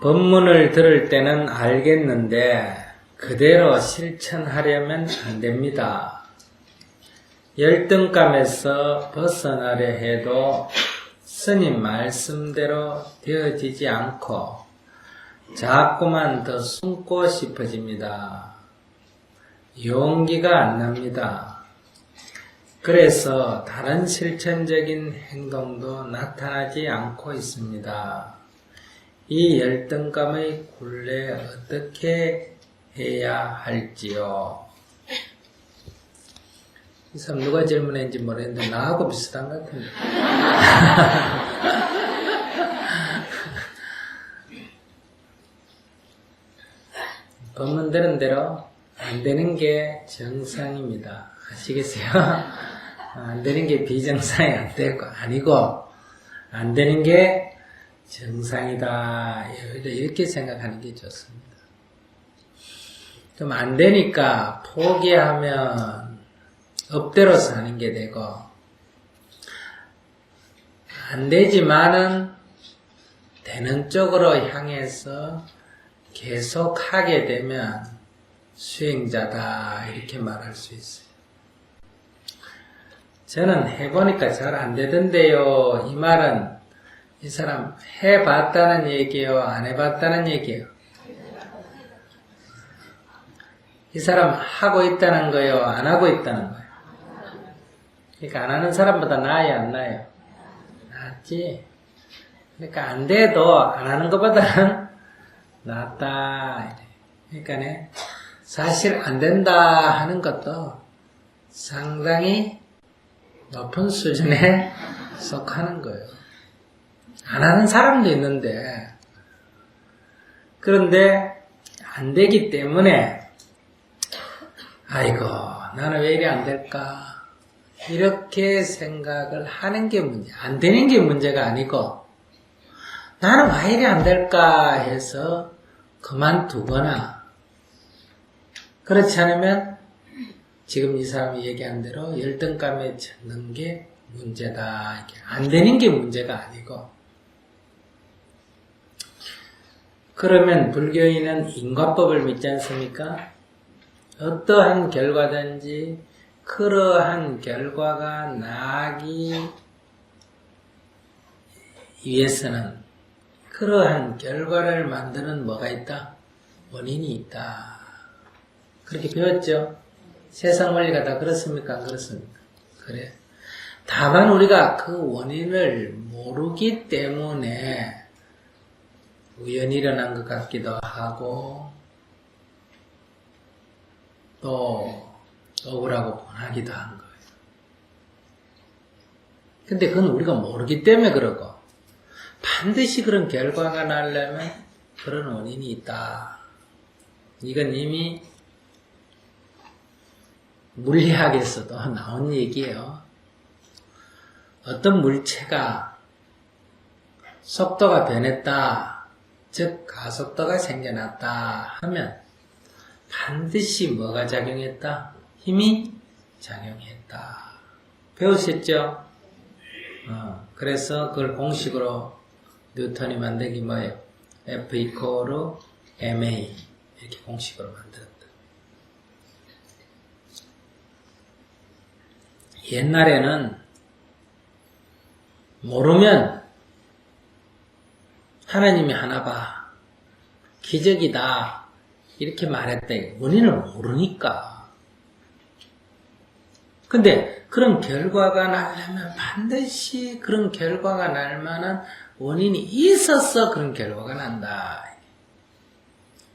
법문을 들을 때는 알겠는데 그대로 실천하려면 안 됩니다. 열등감에서 벗어나려 해도 스님 말씀대로 되어지지 않고 자꾸만 더 숨고 싶어집니다. 용기가 안 납니다. 그래서 다른 실천적인 행동도 나타나지 않고 있습니다. 이 열등감의 굴레 어떻게 해야 할지요? 이 사람 누가 질문했는지 모르겠는데 나하고 비슷한 것 같은데. 법문 들은 대로 안 되는 게 정상입니다. 아시겠어요? 안 되는 게 비정상이 안 되고 아니고 안 되는 게 정상이다. 이렇게 생각하는 게 좋습니다. 좀 안 되니까 포기하면 업대로 사는 게 되고 안 되지만은 되는 쪽으로 향해서 계속 하게 되면 수행자다 이렇게 말할 수 있어요. 저는 해보니까 잘 안 되던데요. 이 말은 이 사람 해봤다는 얘기예요? 안 해봤다는 얘기예요? 이 사람 하고 있다는 거예요? 안 하고 있다는 거예요? 그러니까 안 하는 사람보다 나아요? 안 나아요? 낫지. 그러니까 안 돼도 안 하는 것보다는 낫다. 그러니까 사실 안 된다 하는 것도 상당히 높은 수준에 속하는 거예요. 안 하는 사람도 있는데 그런데 안 되기 때문에 아이고 나는 왜 이리 안 될까 이렇게 생각을 하는 게 문제. 안 되는 게 문제가 아니고 나는 왜 이리 안 될까 해서 그만두거나 그렇지 않으면 지금 이 사람이 얘기한 대로 열등감에 젖는 게 문제다. 안 되는 게 문제가 아니고 그러면 불교인은 인과법을 믿지 않습니까? 어떠한 결과든지 그러한 결과가 나기 위해서는 그러한 결과를 만드는 뭐가 있다? 원인이 있다. 그렇게 배웠죠? 세상 원리가 다 그렇습니까? 안 그렇습니까? 그래. 다만 우리가 그 원인을 모르기 때문에 우연히 일어난 것 같기도 하고 또 억울하고 분하기도 한 거예요. 근데 그건 우리가 모르기 때문에 그러고 반드시 그런 결과가 나려면 그런 원인이 있다. 이건 이미 물리학에서도 나온 얘기예요. 어떤 물체가 속도가 변했다. 즉 가속도가 생겨났다 하면 반드시 뭐가 작용했다? 힘이 작용했다. 배우셨죠? 그래서 그걸 공식으로 뉴턴이 만들기 뭐예요? F 이퀄 ma 이렇게 공식으로 만들었다. 옛날에는 모르면 하나님이 하나 봐. 기적이다. 이렇게 말했다. 원인을 모르니까. 근데 그런 결과가 나려면 반드시 그런 결과가 날 만한 원인이 있어서 그런 결과가 난다.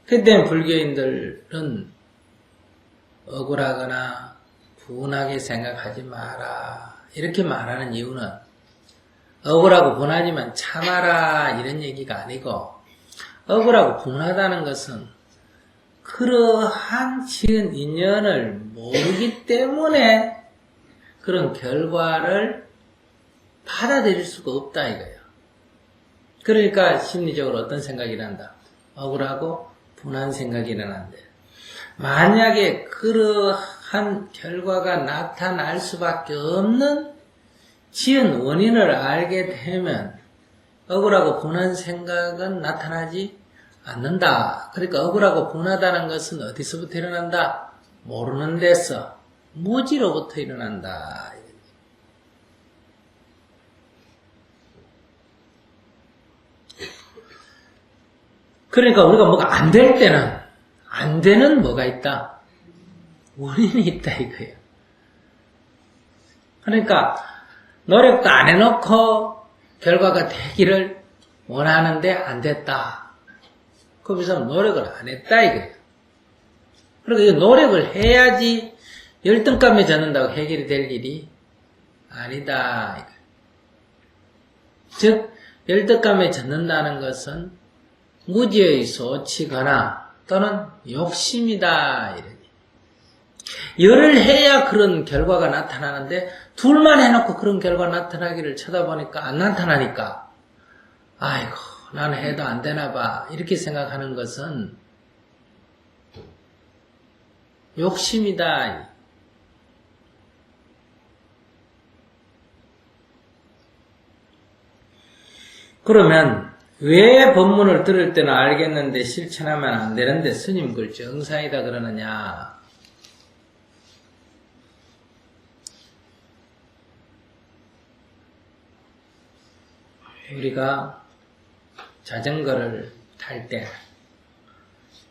그때 불교인들은 억울하거나 분하게 생각하지 마라. 이렇게 말하는 이유는 억울하고 분하지만 참아라 이런 얘기가 아니고 억울하고 분하다는 것은 그러한 지은 인연을 모르기 때문에 그런 결과를 받아들일 수가 없다 이거예요. 그러니까 심리적으로 어떤 생각이 일어난다? 억울하고 분한 생각이 일어난대. 만약에 그러한 결과가 나타날 수밖에 없는 지은 원인을 알게 되면 억울하고 분한 생각은 나타나지 않는다. 그러니까 억울하고 분하다는 것은 어디서부터 일어난다? 모르는 데서, 무지로부터 일어난다. 그러니까 우리가 뭐가 안 될 때는, 안 되는 뭐가 있다? 원인이 있다 이거예요. 그러니까 노력도 안 해놓고 결과가 되기를 원하는데 안 됐다. 그래서 노력을 안 했다 이거예요. 그러니까 노력을 해야지 열등감에 젖는다고 해결이 될 일이 아니다 이거예요. 즉 열등감에 젖는다는 것은 무지의 소치거나 또는 욕심이다 이래. 열을 해야 그런 결과가 나타나는데 둘만 해놓고 그런 결과 나타나기를 쳐다보니까 안 나타나니까 아이고 나는 해도 안 되나 봐 이렇게 생각하는 것은 욕심이다. 그러면 왜 법문을 들을 때는 알겠는데 실천하면 안 되는데 스님 그걸 정상이다 그러느냐? 우리가 자전거를 탈 때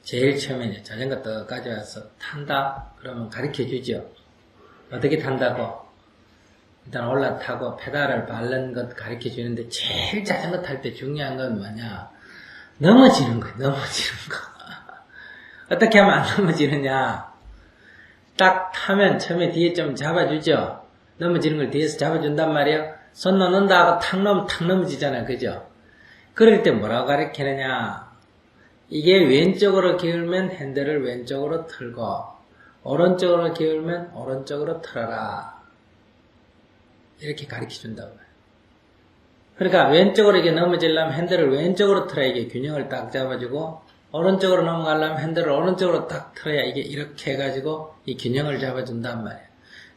제일 처음에 자전거 떡 가져와서 탄다? 그러면 가르쳐 주죠. 어떻게 탄다고? 일단 올라타고 페달을 밟는 것 가르쳐 주는데 제일 자전거 탈 때 중요한 건 뭐냐? 넘어지는 거예요. 넘어지는 거. 어떻게 하면 안 넘어지느냐? 딱 타면 처음에 뒤에 좀 잡아주죠. 넘어지는 걸 뒤에서 잡아준단 말이에요. 손 놓는다 하고 탁 넣으면 탁 넘어지잖아요. 그죠? 그럴 때 뭐라고 가르치느냐? 이게 왼쪽으로 기울면 핸들을 왼쪽으로 틀고 오른쪽으로 기울면 오른쪽으로 틀어라. 이렇게 가르쳐 준다고요. 그러니까 왼쪽으로 이게 넘어지려면 핸들을 왼쪽으로 틀어야 이게 균형을 딱 잡아주고 오른쪽으로 넘어가려면 핸들을 오른쪽으로 딱 틀어야 이게 이렇게 해가지고 이 균형을 잡아준단 말이에요.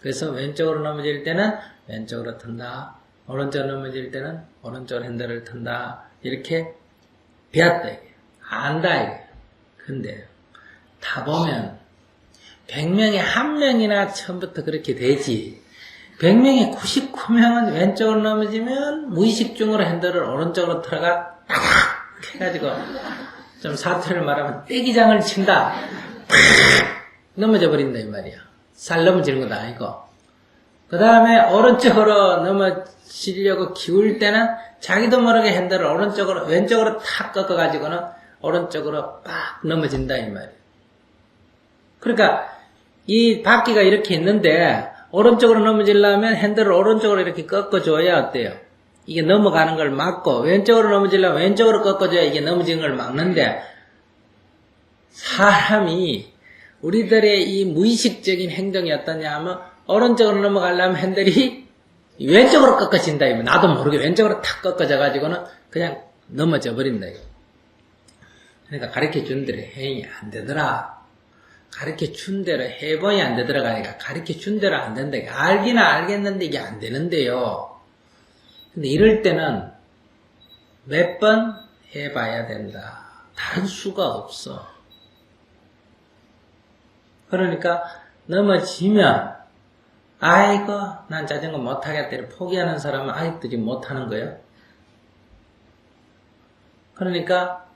그래서 왼쪽으로 넘어질 때는 왼쪽으로 튼다. 오른쪽으로 넘어질 때는 오른쪽 핸들을 튼다. 이렇게 배웠다 이게. 안다 이게. 근데 타보면 100명에 1명이나 처음부터 그렇게 되지. 100명에 99명은 왼쪽으로 넘어지면 무의식 중으로 핸들을 오른쪽으로 틀어가 딱 해가지고 좀 사투리를 말하면 떼기장을 친다. 팍 넘어져 버린다 이 말이야. 살 넘어지는 것도 아니고. 그 다음에 오른쪽으로 넘어지려고 기울 때는 자기도 모르게 핸들을 왼쪽으로 탁 꺾어가지고는 오른쪽으로 빡 넘어진다 이 말이야. 그러니까 이 바퀴가 이렇게 있는데 오른쪽으로 넘어지려면 핸들을 오른쪽으로 이렇게 꺾어줘야 어때요? 이게 넘어가는 걸 막고 왼쪽으로 넘어지려면 왼쪽으로 꺾어줘야 이게 넘어지는 걸 막는데 사람이 우리들의 이 무의식적인 행동이 어떠냐 하면 오른쪽으로 넘어가려면 핸들이 왼쪽으로 꺾어진다. 나도 모르게 왼쪽으로 탁 꺾어져가지고는 그냥 넘어져 버린다. 그러니까 가르쳐 준 대로 해이 안 되더라. 가르쳐 준 대로 해보니 안 되더라가 아니라 가르쳐 준 대로 안 된다. 알기는 알겠는데 이게 안 되는데요. 근데 이럴 때는 몇 번 해봐야 된다. 다른 수가 없어. 그러니까 넘어지면 아이고 난 자전거 못하겠다 포기하는 사람은 아직도 지금 못하는 거예요. 그러니까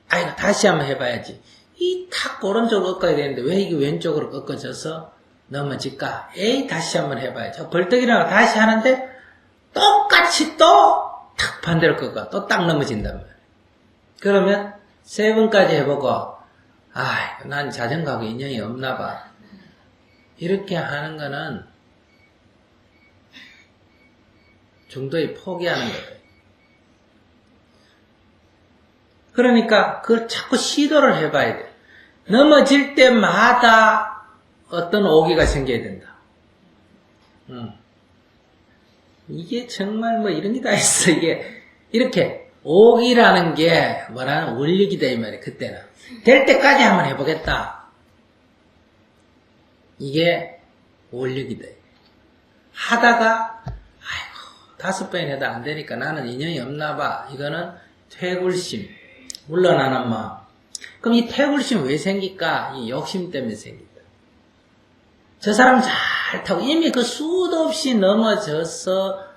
아이고 다시 한번 해봐야지. 이 탁 오른쪽으로 꺾어야 되는데 왜 이게 왼쪽으로 꺾어져서 넘어질까? 에이 다시 한번 해봐야죠. 벌떡이라고 다시 하는데 똑같이 또 탁 반대로 꺾어 또 딱 넘어진단 말이에요. 그러면 3번까지 해보고 난 자전거하고 인연이 없나 봐. 이렇게 하는 거는 중도에 포기하는 거예요. 그러니까 그걸 자꾸 시도를 해봐야 돼. 넘어질 때마다 어떤 오기가 생겨야 된다. 이게 정말 뭐 이런 게 다 있어. 이게 이렇게 오기라는 게 뭐라는 원력이다 이 말이에요. 그때는 될 때까지 한번 해보겠다. 이게 원력이다. 하다가 아이고 5번 해도 안 되니까 나는 인연이 없나 봐. 이거는 퇴굴심. 물러나는 마음. 그럼 이 패불심 왜 생길까? 이 욕심 때문에 생긴다. 저 사람 잘 타고 이미 그 수도 없이 넘어져서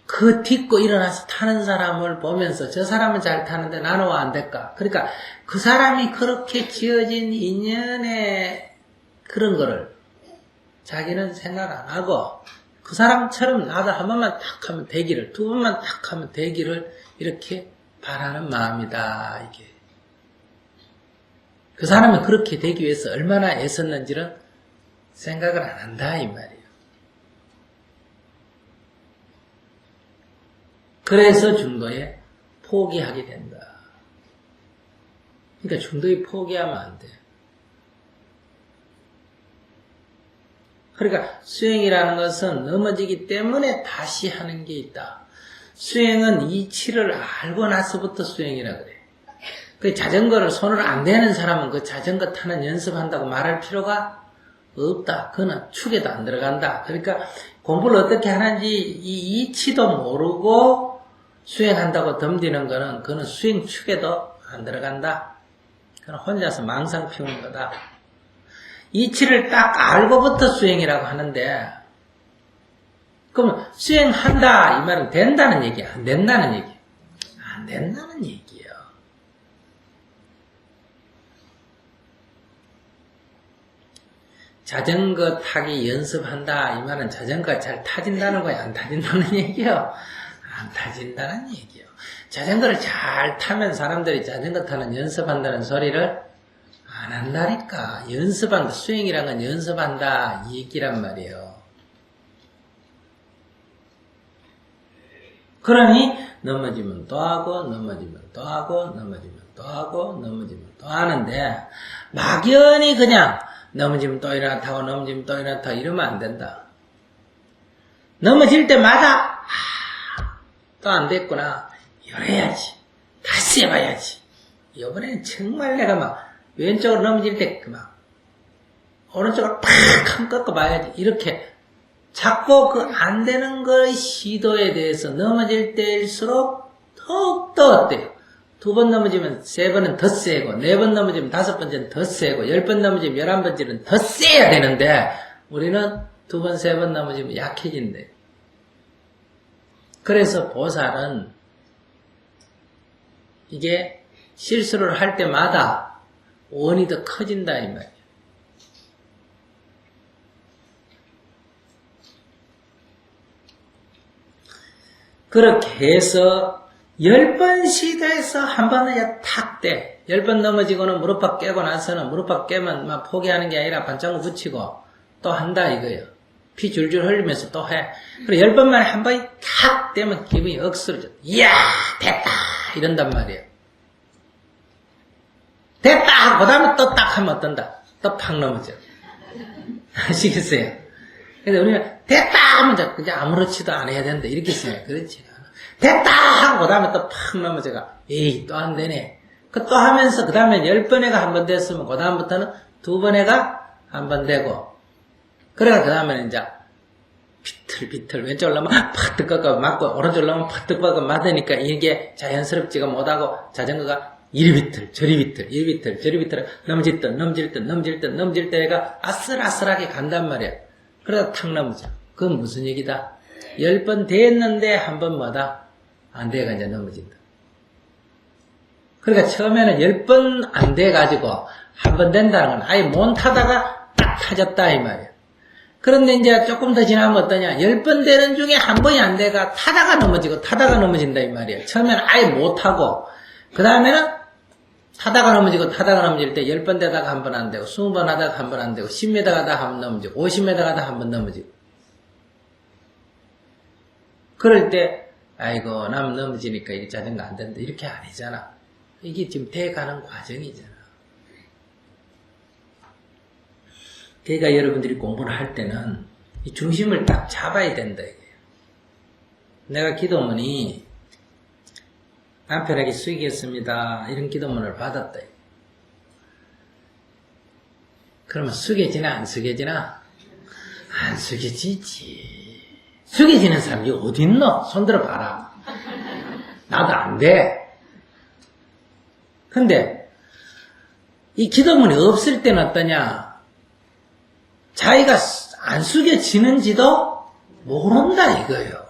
그 딛고 일어나서 타는 사람을 보면서 저 사람은 잘 타는데 나는 왜 안 될까? 그러니까 그 사람이 그렇게 지어진 인연의 그런 거를 자기는 생각 안 하고 그 사람처럼 나도 한 번만 딱 하면 되기를, 두 번만 딱 하면 되기를 이렇게 바라는 마음이다. 이게 그 사람은 그렇게 되기 위해서 얼마나 애썼는지는 생각을 안 한다 이 말이에요. 그래서 중도에 포기하게 된다. 그러니까 중도에 포기하면 안 돼. 그러니까 수행이라는 것은 넘어지기 때문에 다시 하는 게 있다. 수행은 이치를 알고 나서부터 수행이라 그래. 그 자전거를 손을 안 대는 사람은 그 자전거 타는 연습한다고 말할 필요가 없다. 그거는 축에도 안 들어간다. 그러니까 공부를 어떻게 하는지 이 이치도 모르고 수행한다고 덤비는 거는 그거는 수행 축에도 안 들어간다. 그건 혼자서 망상 피우는 거다. 이치를 딱 알고부터 수행이라고 하는데 그러면 수행한다 이 말은 된다는 얘기야? 안 된다는 얘기야? 안 된다는 얘기예요. 자전거 타기 연습한다 이 말은 자전거가 잘 타진다는 거야? 안 타진다는 얘기예요? 안 타진다는 얘기예요. 자전거를 잘 타면 사람들이 자전거 타는 연습한다는 소리를 안 한다니까. 연습한다. 수행이란 건 연습한다 이 얘기란 말이에요. 그러니 넘어지면 또 하고 넘어지면 또 하고 넘어지면 또 하고 넘어지면 또 하는데 막연히 그냥 넘어지면 또 일어나 타고 넘어지면 또 일어나 타고 이러면 안 된다. 넘어질 때마다 또 안 됐구나. 이래야지. 다시 해봐야지. 이번에는 정말 내가 막 왼쪽으로 넘어질 때 막 오른쪽으로 팍 한 꺾어봐야지. 이렇게 자꾸 그 안 되는 거의 시도에 대해서 넘어질 때일수록 더욱더 어때요? 두 번 넘어지면 세 번은 더 세고, 네 번 넘어지면 다섯 번째는 더 세고, 10번 넘어지면 11번째는 더 세야 되는데, 우리는 두 번, 세 번 넘어지면 약해진대. 그래서 보살은 이게 실수를 할 때마다 원이 더 커진다, 이 말이에요. 그렇게 해서 10번 시도해서 한 번은 탁 떼. 10번 넘어지고는 무릎팍 깨고 나서는 무릎팍 깨면 막 포기하는 게 아니라 반창고 붙이고 또 한다 이거예요. 피 줄줄 흘리면서 또 해. 그리고 10번 만에 한 번이 탁 떼면 기분이 억수로 좋다. 이야 됐다 이런단 말이에요. 됐다! 그 다음에 또 딱 하면 어떤다? 또 팍 넘어져. 아시겠어요? 근데 우리는 됐다! 하면 그냥 아무렇지도 않아야 된다. 이렇게 생각해. 그렇지. 됐다! 하고 그 다음에 또 팍 넘어져가. 에이, 또 안 되네. 그 또 하면서 그 다음에 10번에가 한 번 됐으면 그 다음부터는 2번에가 한 번 되고. 그래가 그 다음에는 이제 비틀비틀 왼쪽으로 나면 팍 꺾어 맞고 오른쪽으로 나면 팍 꺾어 맞으니까 이게 자연스럽지가 못하고 자전거가 이리 비틀 저리 비틀 이리 비틀 저리 비틀 넘질 때가 아슬아슬하게 간단 말이야. 그러다 탁 넘어져. 그건 무슨 얘기다? 10번 됐는데 한 번 뭐다? 안 돼가 이제 넘어진다. 그러니까 처음에는 10번 안 돼가지고 한 번 된다는 건 아예 못 타다가 딱 타졌다 이 말이야. 그런데 이제 조금 더 지나면 어떠냐? 10번 되는 중에 한 번이 안 돼가 타다가 넘어지고 타다가 넘어진다 이 말이야. 처음에는 아예 못 타고 그 다음에는 타다가 넘어지고 타다가 넘어질 때 10번 되다가 한 번 안 되고 20번 하다가 한 번 안 되고 10m 가다가 한 번 넘어지고 50m 가다가 한 번 넘어지고 그럴 때 아이고 남 넘어지니까 이게 자전거 안 된다 이렇게 아니잖아. 이게 지금 돼가는 과정이잖아. 그러니까 여러분들이 공부를 할 때는 이 중심을 딱 잡아야 된다 이거예요. 내가 기도문이 남편에게 숙이겠습니다 이런 기도문을 받았다. 그러면 숙여지나 안 숙여지나? 안 숙여지지. 숙여지는 사람이 어디 있노? 손들어 봐라. 나도 안 돼. 근데 이 기도문이 없을 때는 어떠냐? 자기가 안 숙여지는지도 모른다 이거예요.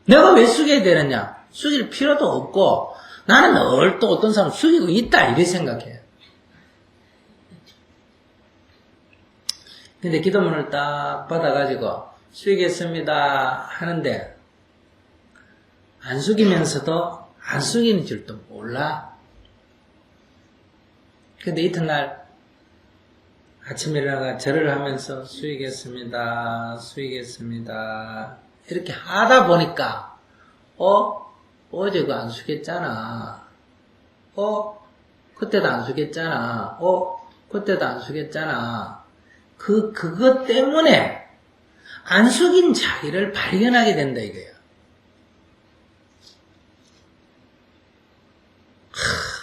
내가 왜 숙여야 되느냐? 숙일 필요도 없고 나는 늘 또 어떤 사람 숙이고 있다 이렇게 생각해요. 근데 기도문을 딱 받아가지고 숙이겠습니다 하는데 안 숙이면서도 안 숙이는 줄도 몰라. 근데 이튿날 아침에 일어나가 절을 하면서 숙이겠습니다 이렇게 하다 보니까 어제 그거 안 숙였잖아. 그때도 안 숙였잖아. 그때도 안 숙였잖아. 그것 때문에 안 숙인 자기를 발견하게 된다 이거야.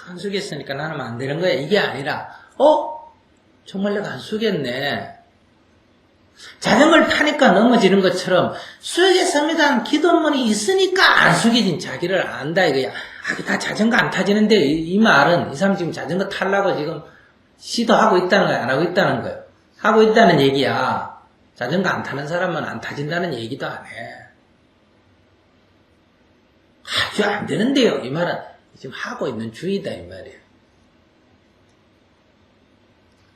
안 숙였으니까 나는 안 되는 거야. 이게 아니라, 정말 내가 안 숙였네. 자전거를 타니까 넘어지는 것처럼 숙였습니다. 기도문이 있으니까 안 숙여진 자기를 안다 이거야. 나 자전거 안 타지는데 이 말은 이 사람 지금 자전거 타려고 지금 시도하고 있다는 거야, 안 하고 있다는 거야. 하고 있다는 얘기야. 자전거 안 타는 사람은 안 타진다는 얘기도 안 해. 아주 안 되는데요. 이 말은 지금 하고 있는 주의다 이 말이에요.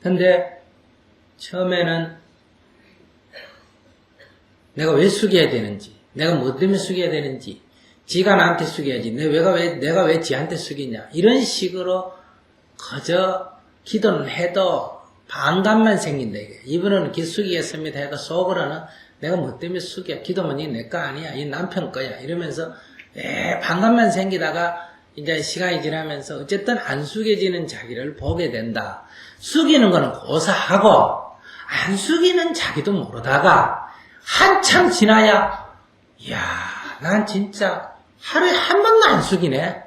근데 처음에는 내가 왜 숙여야 되는지, 내가 뭐 때문에 숙여야 되는지, 지가 나한테 숙여야지, 내가 왜 지한테 숙이냐, 이런 식으로 그저 기도는 해도 반감만 생긴다 이게. 이분은 숙이겠습니다 해도 속으로는 내가 뭐 때문에 숙여, 기도문이 내 거 아니야, 이 남편 거야 이러면서 반감만 생기다가 이제 시간이 지나면서 어쨌든 안 숙여지는 자기를 보게 된다. 숙이는 거는 고사하고 안 숙이는 자기도 모르다가 한참 지나야 이야 난 진짜 하루에 한 번도 안 숙이네.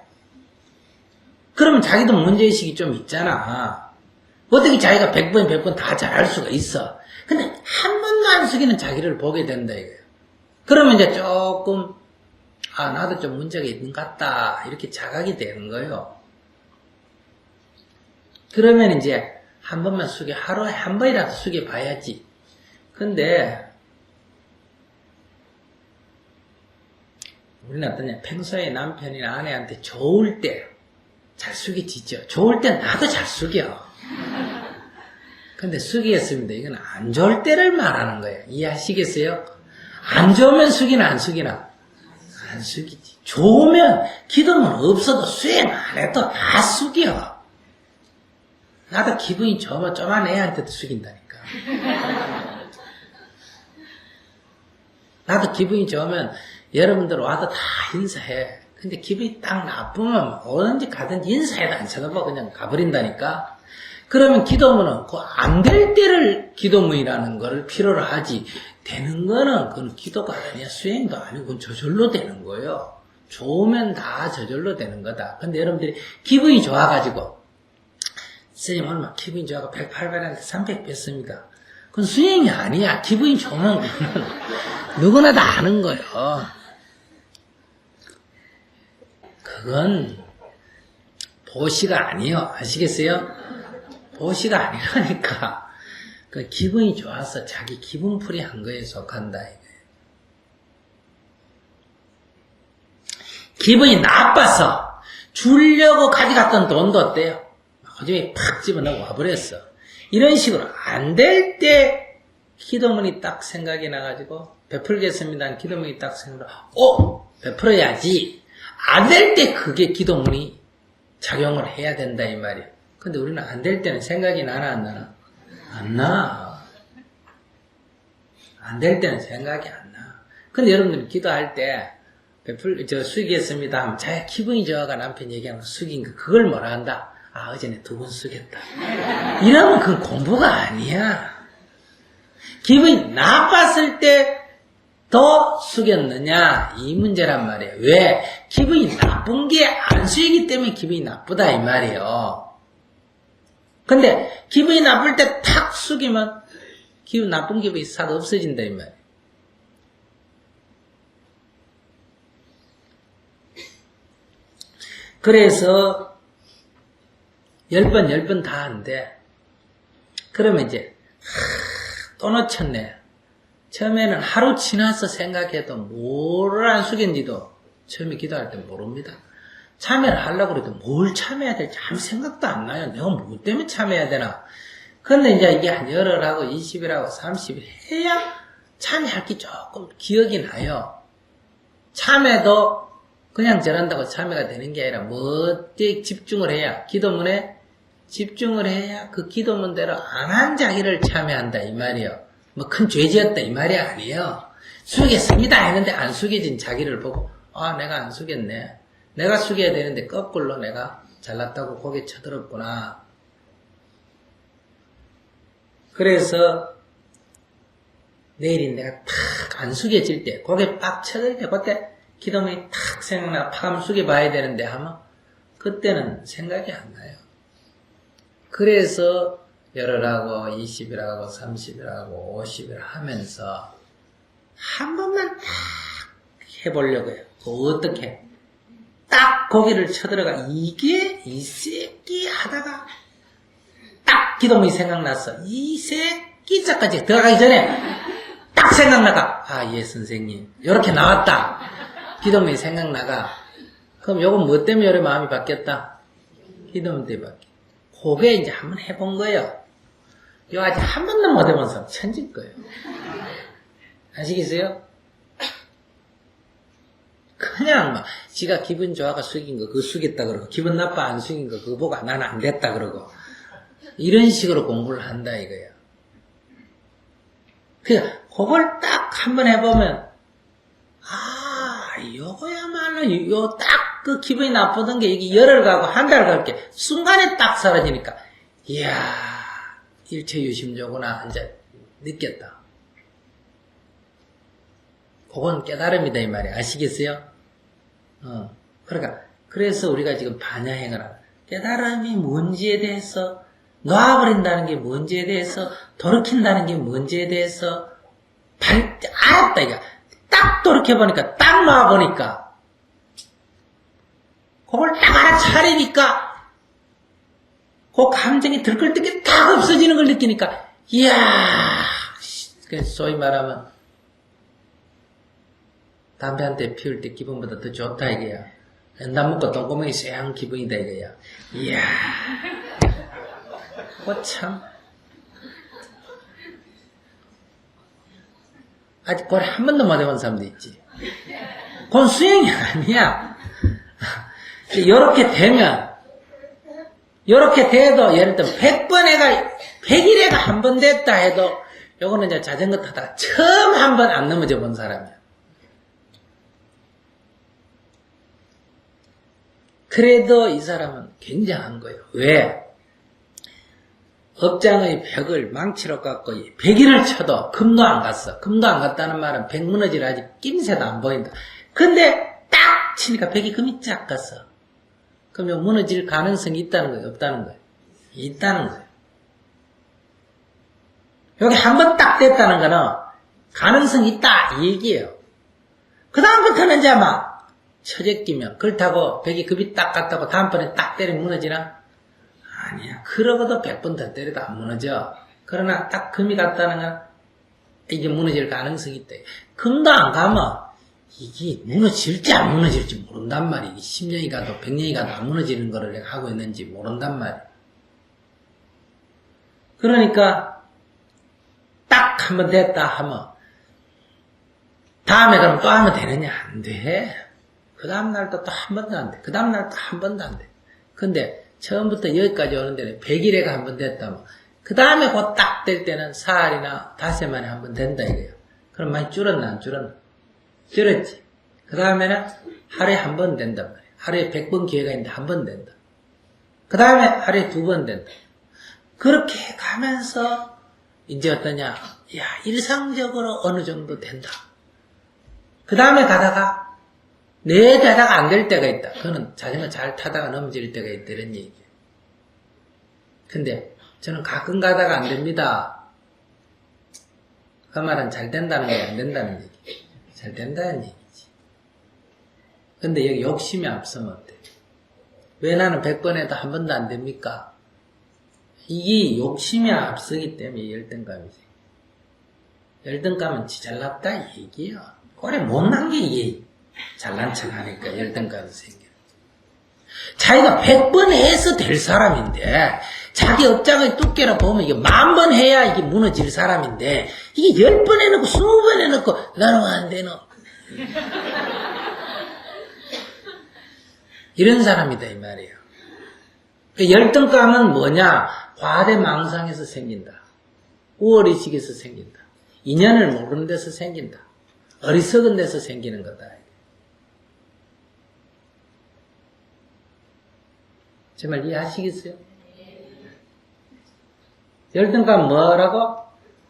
그러면 자기도 문제의식이 좀 있잖아. 어떻게 자기가 100번 다 잘할 수가 있어. 근데 한 번도 안 숙이는 자기를 보게 된다 이거예요. 그러면 이제 조금 나도 좀 문제가 있는 것 같다 이렇게 자각이 되는 거예요. 그러면 이제 한 번만 하루에 한 번이라도 숙여봐야지. 근데 우리는 어떠냐, 평소에 남편이나 아내한테 좋을 때 잘 숙여지죠. 좋을 때 나도 잘 숙여. 근데 숙이겠습니다. 이건 안 좋을 때를 말하는 거예요. 이해하시겠어요? 안 좋으면 숙이나 안 숙이나? 안 숙이지. 좋으면 기도문 없어도 수행 안 해도 다 숙여. 나도 기분이 좋으면 좀만 애한테도 숙인다니까. 나도 기분이 좋으면 여러분들 와도 다 인사해. 근데 기분이 딱 나쁘면 어딘지 가든지 인사해도 안 쳐다보고 그냥 가버린다니까. 그러면 기도문은 그 안 될 때를 기도문이라는 거를 필요로 하지. 되는 거는 그건 기도가 아니야. 수행도 아니고 그건 저절로 되는 거예요. 좋으면 다 저절로 되는 거다. 근데 여러분들이 기분이 좋아가지고 선생님 오늘 막 기분이 좋아가 108배한테 300 뺐습니다. 그건 수행이 아니야. 기분이 좋으면 누구나 다 아는 거예요. 그건 보시가 아니에요. 아시겠어요? 보시가 아니라니까. 그 기분이 좋아서 자기 기분풀이 한 거에 속한다. 이거예요. 기분이 나빠서 주려고 가져갔던 돈도 어때요? 허중에 팍 집어넣고 와버렸어. 이런 식으로 안 될 때 기도문이 딱 생각이 나가지고 베풀겠습니다 하는 기도문이 딱 생각나고 베풀어야지. 안 될 때 그게 기도문이 작용을 해야 된다 이 말이에요. 근데 우리는 안 될 때는 생각이 나나 안 나나? 안 나. 안 될 때는 생각이 안 나. 근데 여러분들이 기도할 때 숙이겠습니다 하면 자기 기분이 좋아가 남편 얘기하는 거 숙인 거 그걸 뭐라 한다? 어제는 2번 숙였다. 이러면 그건 공부가 아니야. 기분이 나빴을 때 더 숙였느냐 이 문제란 말이에요. 왜? 기분이 나쁜 게 안 숙이기 때문에 기분이 나쁘다 이 말이에요. 근데 기분이 나쁠 때 탁 숙이면 나쁜 기분이 싹 없어진다 이 말이에요. 그래서 10번 다 한대. 그러면 이제 또 놓쳤네. 처음에는 하루 지나서 생각해도 뭐를 안 숙였는지도 처음에 기도할 때 모릅니다. 참여를 하려고 해도 뭘 참여해야 될지 아무 생각도 안 나요. 내가 뭐 때문에 참여해야 되나. 근데 이제 이게 한 열흘하고 20일하고 30일 해야 참여할 게 조금 기억이 나요. 참여도 그냥 저런다고 참여가 되는 게 아니라 뭐에 집중을 해야, 기도문에 집중을 해야 그 기도문대로 안 한 자기를 참여한다 이 말이에요. 뭐 큰 죄 지었다 이 말이 아니에요. 숙였습니다 했는데 안 숙여진 자기를 보고 아 내가 안 숙였네. 내가 숙여야 되는데 거꾸로 내가 잘났다고 고개 쳐들었구나. 그래서 내일이 내가 탁 안 숙여질 때 고개 빡 쳐들 때 그때 기도문이 탁 생각나 팍 숙여봐야 되는데 하면 그때는 생각이 안 나요. 그래서 열흘하고 20일하고 30일하고 50일 하면서 한 번만 딱 해보려고 해요. 어떻게? 딱 고개를 쳐들어가 이게 이 새끼 하다가 딱 기도문이 생각났어. 이 새끼자까지 들어가기 전에 딱 생각나가. 아, 예 선생님 이렇게 나왔다. 기도문이 생각나가. 그럼 요건 뭐 때문에 요래 마음이 바뀌었다? 기도문 때문에 바뀌었다. 그게 이제 한번 해본 거예요. 이거 아직 한 번도 못 해본 사람 천질 거예요. 아시겠어요? 그냥 막 지가 기분 좋아가 숙인 거 그거 숙였다 그러고 기분 나빠 안 숙인 거 그거 보고 나는 안 됐다 그러고 이런 식으로 공부를 한다 이거야. 그냥 그걸 딱 한번 해보면 아 요거야말로 요 딱 그 기분이 나쁘던 게 이게 열흘 가고 한 달 갈게 순간에 딱 사라지니까 이야 일체유심조구나 이제 느꼈다. 그건 깨달음이다 이 말이야. 아시겠어요? 그러니까 그래서 우리가 지금 반야행을 하는 깨달음이 뭔지에 대해서 놔버린다는 게 뭔지에 대해서 돌이킨다는 게 뭔지에 대해서 알았다 이거. 딱 돌이켜보니까 딱 놔보니까 그걸 딱 알아차리니까 그 감정이 들끓을 때 딱 없어지는 걸 느끼니까 이야 소위 말하면 담배 한 대 피울 때 기분보다 더 좋다 이거야. 난 먹고 똥구멍이 쎄한 기분이다 이거야. 이야 참 아직 그걸 한 번도 못 해본 사람도 있지. 그건 수행이 아니야. 요렇게 되면 요렇게 돼도 예를 들면 100일에가 한 번 됐다 해도 요거는 이제 자전거 타다가 처음 한 번 안 넘어져 본 사람이야. 그래도 이 사람은 굉장한 거예요. 왜? 업장의 벽을 망치로 깎고 100일을 쳐도 금도 안 갔어. 금도 안 갔다는 말은 백 무너질 아직 낌새도 안 보인다. 근데 딱 치니까 벽이 금이 쫙 갔어. 그러면 무너질 가능성이 있다는 거예요? 없다는 거예요? 있다는 거예요. 여기 한 번 딱 됐다는 거는 가능성이 있다 이 얘기예요. 그 다음부터는 이제 막 처제끼면 그렇다고 벽이 금이 딱 갔다고 다음번에 딱 때리면 무너지나? 아니야. 그러고도 100번 더 때려도 안 무너져. 그러나 딱 금이 갔다는 건 이게 무너질 가능성이 있다. 금도 안 가면 이게 무너질지 안 무너질지 모른단 말이야. 10년이 가도 100년이 가도 안 무너지는 거를 내가 하고 있는지 모른단 말이야. 그러니까 딱 한 번 됐다 하면 다음에 그럼 또 하면 되느냐? 안 돼. 그 다음날도 또 한 번도 안 돼. 그 다음날도 한 번도 안 돼. 근데 처음부터 여기까지 오는 데는 100일에가 한 번 됐다면 그 다음에 곧 딱 될 때는 사흘이나 닷새 만에 한 번 된다 이거예요. 그럼 많이 줄었나 안 줄었나? 줄었지. 그 다음에는 하루에 한 번 된단 말이야. 하루에 100번 기회가 있는데 한 번 된다. 그 다음에 하루에 2번 된다. 그렇게 가면서 이제 어떠냐? 야 일상적으로 어느 정도 된다. 그 다음에 가다가 내 가다가 안 될 때가 있다. 그거는 자전거 잘 타다가 넘어질 때가 있다 이런 얘기예요. 근데 저는 가끔 가다가 안 됩니다. 그 말은 잘 된다는 게 안 된다는 얘기. 잘 된다는 얘기지. 근데 여기 욕심이 앞서면 어때? 왜 나는 100번 해도 한 번도 안 됩니까? 이게 욕심이 앞서기 때문에 열등감이 생겨요. 열등감은 지 잘났다 얘기예요. 그래 못난 게 이게 잘난 척 하니까 열등감이 생겨요. 자기가 100번 해서 될 사람인데 자기 업장의 두께를 보면 이게 10,000번 해야 이게 무너질 사람인데 이게 10번 해놓고 20번 해놓고 나는 안 되노. 이런 사람이다 이 말이에요. 열등감은 뭐냐? 과대망상에서 생긴다. 우월의식에서 생긴다. 인연을 모르는 데서 생긴다. 어리석은 데서 생기는 거다. 제 말 이해하시겠어요? 열등감 뭐라고?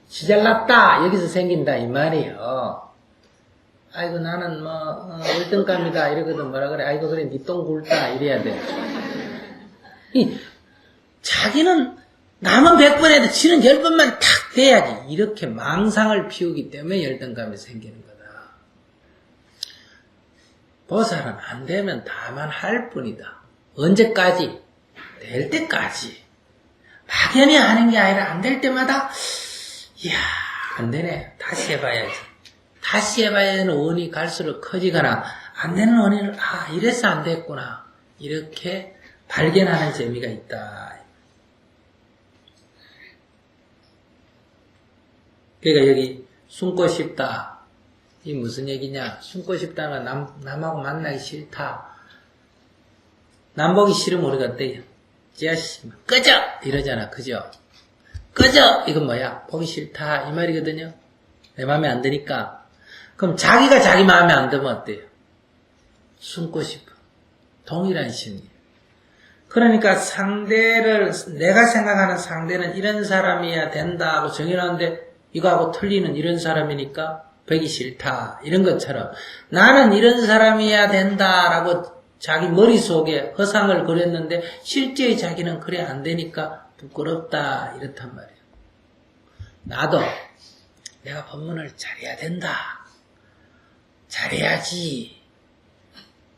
지 잘났다 여기서 생긴다 이 말이에요. 아이고 나는 열등감이다 이러거든 뭐라 그래. 아이고 그래 니 똥 굴다 이래야 돼. 자기는 남은 100번 해도 지는 10번만 탁 돼야지. 이렇게 망상을 피우기 때문에 열등감이 생기는 거다. 보살은 안 되면 다만 할 뿐이다. 언제까지? 될 때까지. 막연히 하는 게 아니라 안 될 때마다 이야 안 되네. 다시 해봐야지. 다시 해봐야는 원이 갈수록 커지거나 안 되는 원인을 이래서 안 됐구나. 이렇게 발견하는 재미가 있다. 그러니까 여기 숨고 싶다. 이 무슨 얘기냐? 숨고 싶다는 건 남하고 만나기 싫다. 남 보기 싫으면 우리가 어때요? 찌아씨 꺼져! 이러잖아. 그죠? 꺼져! 이건 뭐야? 보기 싫다. 이 말이거든요. 내 마음에 안 드니까. 그럼 자기가 자기 마음에 안 들면 어때요? 숨고 싶어. 동일한 심리. 그러니까 내가 생각하는 상대는 이런 사람이어야 된다 하고 정해놨는데 이거하고 틀리는 이런 사람이니까 보기 싫다. 이런 것처럼 나는 이런 사람이어야 된다라고 자기 머릿속에 허상을 그렸는데 실제의 자기는 그래 안 되니까 부끄럽다. 이렇단 말이에요. 나도 내가 법문을 잘해야 된다. 잘해야지.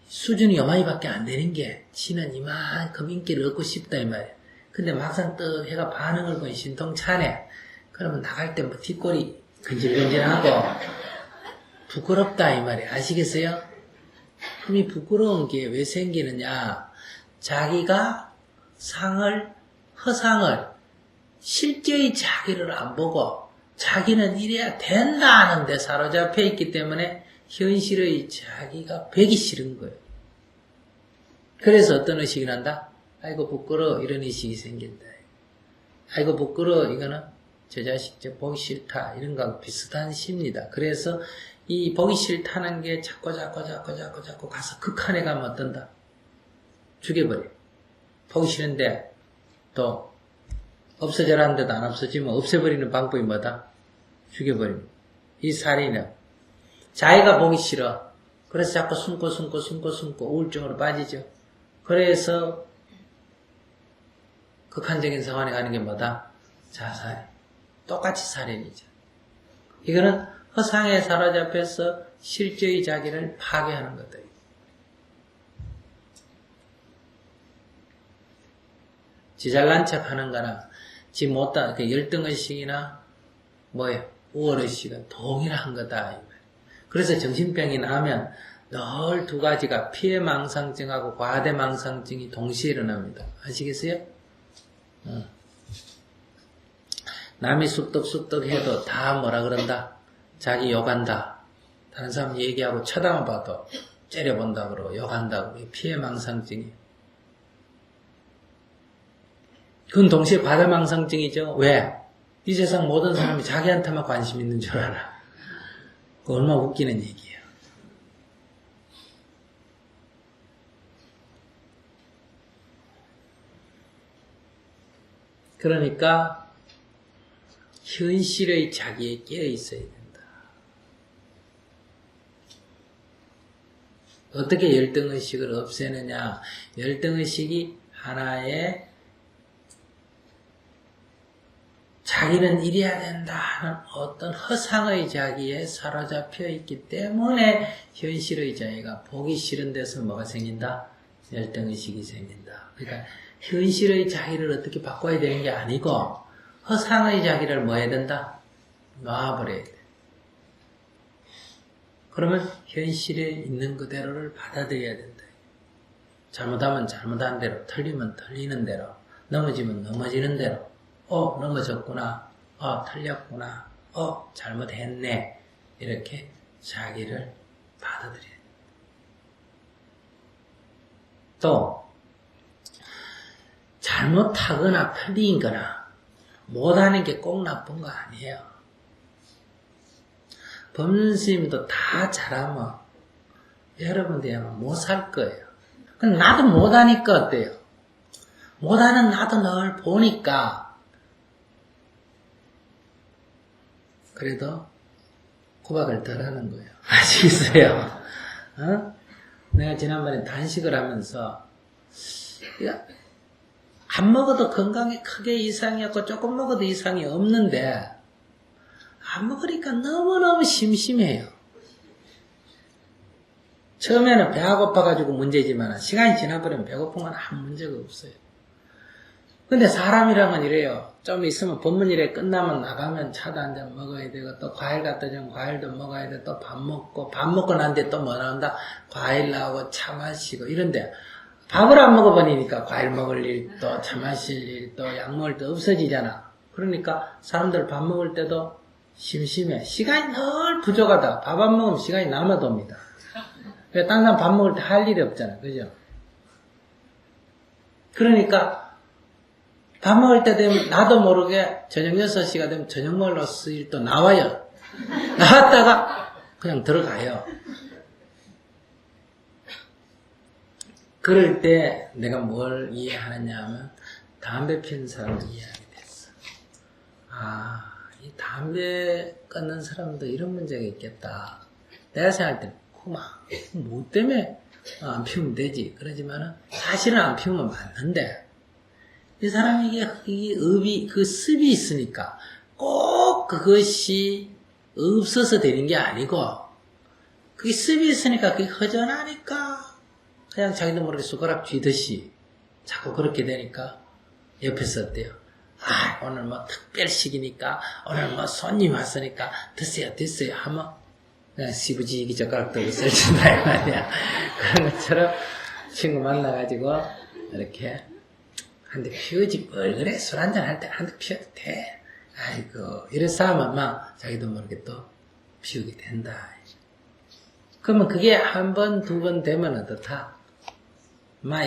수준이 요만이밖에 안 되는 게 지는 이만큼 인기를 얻고 싶다 이 말이에요. 근데 막상 또 해가 반응을 보니 신통차네. 그러면 나갈 때 뭐 뒷골이 근질근질하고 부끄럽다 이 말이에요. 아시겠어요? 그럼 이 부끄러운 게 왜 생기느냐? 자기가 허상을 실제의 자기를 안 보고 자기는 이래야 된다 하는데 사로잡혀 있기 때문에 현실의 자기가 배기 싫은 거예요. 그래서 어떤 의식이 난다? 아이고 부끄러워 이런 의식이 생긴다. 아이고 부끄러워 이거는 저 자식 저 보기 싫다 이런 거하고 비슷한 심리다. 그래서 이 보기 싫다는 게 자꾸 가서 극한에 가면 어떤다? 죽여버려. 보기 싫은데 또 없어져라는데도 안 없어지면 없애버리는 방법이 뭐다? 죽여버립니다. 이 살인은 자기가 보기 싫어. 그래서 자꾸 숨고 우울증으로 빠지죠. 그래서 극한적인 상황에 가는 게 뭐다? 자살. 똑같이 살인이죠. 이거는 허상에 사로잡혀서 실제의 자기를 파괴하는 거다. 지 잘난 척 하는 거나 지 못다 열등의식이나 우월의식은 동일한 거다. 그래서 정신병이 나면 늘 두 가지가 피해망상증하고 과대망상증이 동시에 일어납니다. 아시겠어요? 남이 쑥덕쑥덕 해도 다 뭐라 그런다? 자기 욕한다. 다른 사람 얘기하고 쳐다만 봐도 째려본다 그러고 욕한다 그러고 피해망상증이에요. 그건 동시에 과대망상증이죠. 왜? 이 세상 모든 사람이 자기한테만 관심 있는 줄 알아. 그거 얼마나 웃기는 얘기예요. 그러니까 현실의 자기에 깨어 있어야 된다. 어떻게 열등의식을 없애느냐? 열등의식이 하나의 자기는 이래야 된다 하는 어떤 허상의 자기에 사로잡혀 있기 때문에 현실의 자기가 보기 싫은 데서 뭐가 생긴다? 열등의식이 생긴다. 그러니까 현실의 자기를 어떻게 바꿔야 되는 게 아니고 허상의 자기를 뭐 해야 된다? 놔버려야 돼. 그러면 현실에 있는 그대로를 받아들여야 된다. 잘못하면 잘못한 대로, 틀리면 틀리는 대로, 넘어지면 넘어지는 대로, 넘어졌구나, 틀렸구나, 잘못했네. 이렇게 자기를 받아들여야 돼. 또 잘못하거나 틀리거나 못하는 게 꼭 나쁜 거 아니에요. 법륜스님도 다 잘하면 여러분들이 아마 못 살 거예요. 그럼 나도 못하니까 어때요? 못하는 나도 늘 보니까 그래도 구박을 덜 하는 거예요. 아시겠어요? 내가 지난번에 단식을 하면서 안 먹어도 건강에 크게 이상이 없고 조금 먹어도 이상이 없는데 안 먹으니까 너무너무 심심해요. 처음에는 배가 고파가지고 문제지만 시간이 지나버리면 배고픈 건 아무 문제가 없어요. 근데 사람이란 건 이래요. 좀 있으면 법문일에 끝나면 나가면 차도 한 잔 먹어야 되고 또 과일 갖다 주면 과일도 먹어야 돼. 또 밥 먹고 난 뒤에 또 뭐 나온다? 과일 나오고 차 마시고 이런데 밥을 안 먹어버리니까 과일 먹을 일, 또 차 마실 일, 또 약 먹을 때 없어지잖아. 그러니까 사람들 밥 먹을 때도 심심해. 시간이 늘 부족하다. 밥 안 먹으면 시간이 남아돕니다. 왜? 딴 사람 밥 먹을 때 할 일이 없잖아. 그죠? 그러니까 밥 먹을 때 되면 나도 모르게 저녁 6시가 되면 저녁 먹으러 쓰일 또 나와요. 나왔다가 그냥 들어가요. 그럴 때 내가 뭘 이해하느냐 하면 담배 피우는 사람을 이해하게 됐어. 이 담배 끊는 사람도 이런 문제가 있겠다. 내가 생각할 때는 뭐 때문에 안 피우면 되지. 그러지만은 사실은 안 피우면 맞는데 이 사람에게 그 습이 있으니까 꼭 그것이 없어서 되는 게 아니고 그게 습이 있으니까 그게 허전하니까 그냥 자기도 모르게 숟가락 쥐듯이 자꾸 그렇게 되니까 옆에서 어때요? 오늘 뭐 특별식이니까 오늘 뭐 손님 왔으니까 드세요 하면 그냥 시부지기 젓가락 들고 쓸준다 이 말이야. 그런 것처럼 친구 만나가지고 이렇게 한 대 피우지 뭘 그래? 술 한잔 할 때 한 대 피워도 돼. 아이고 이래서 하면 막 자기도 모르게 또 피우게 된다. 그러면 그게 한 번, 두 번 되면 어떻다?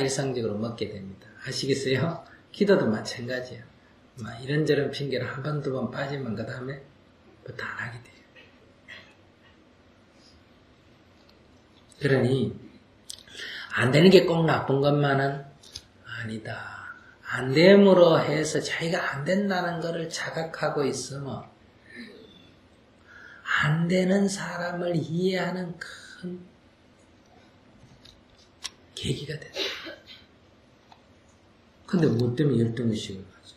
일상적으로 먹게 됩니다. 아시겠어요? 기도도 마찬가지예요. 이런저런 핑계를 한 번, 두 번 빠지면 그 다음에 부터 안 하게 돼요. 그러니 안 되는 게 꼭 나쁜 것만은 아니다. 안 됨으로 해서 자기가 안 된다는 것을 자각하고 있으면 안 되는 사람을 이해하는 큰 계기가 된다. 근데 뭐 때문에 열등의식을 가져?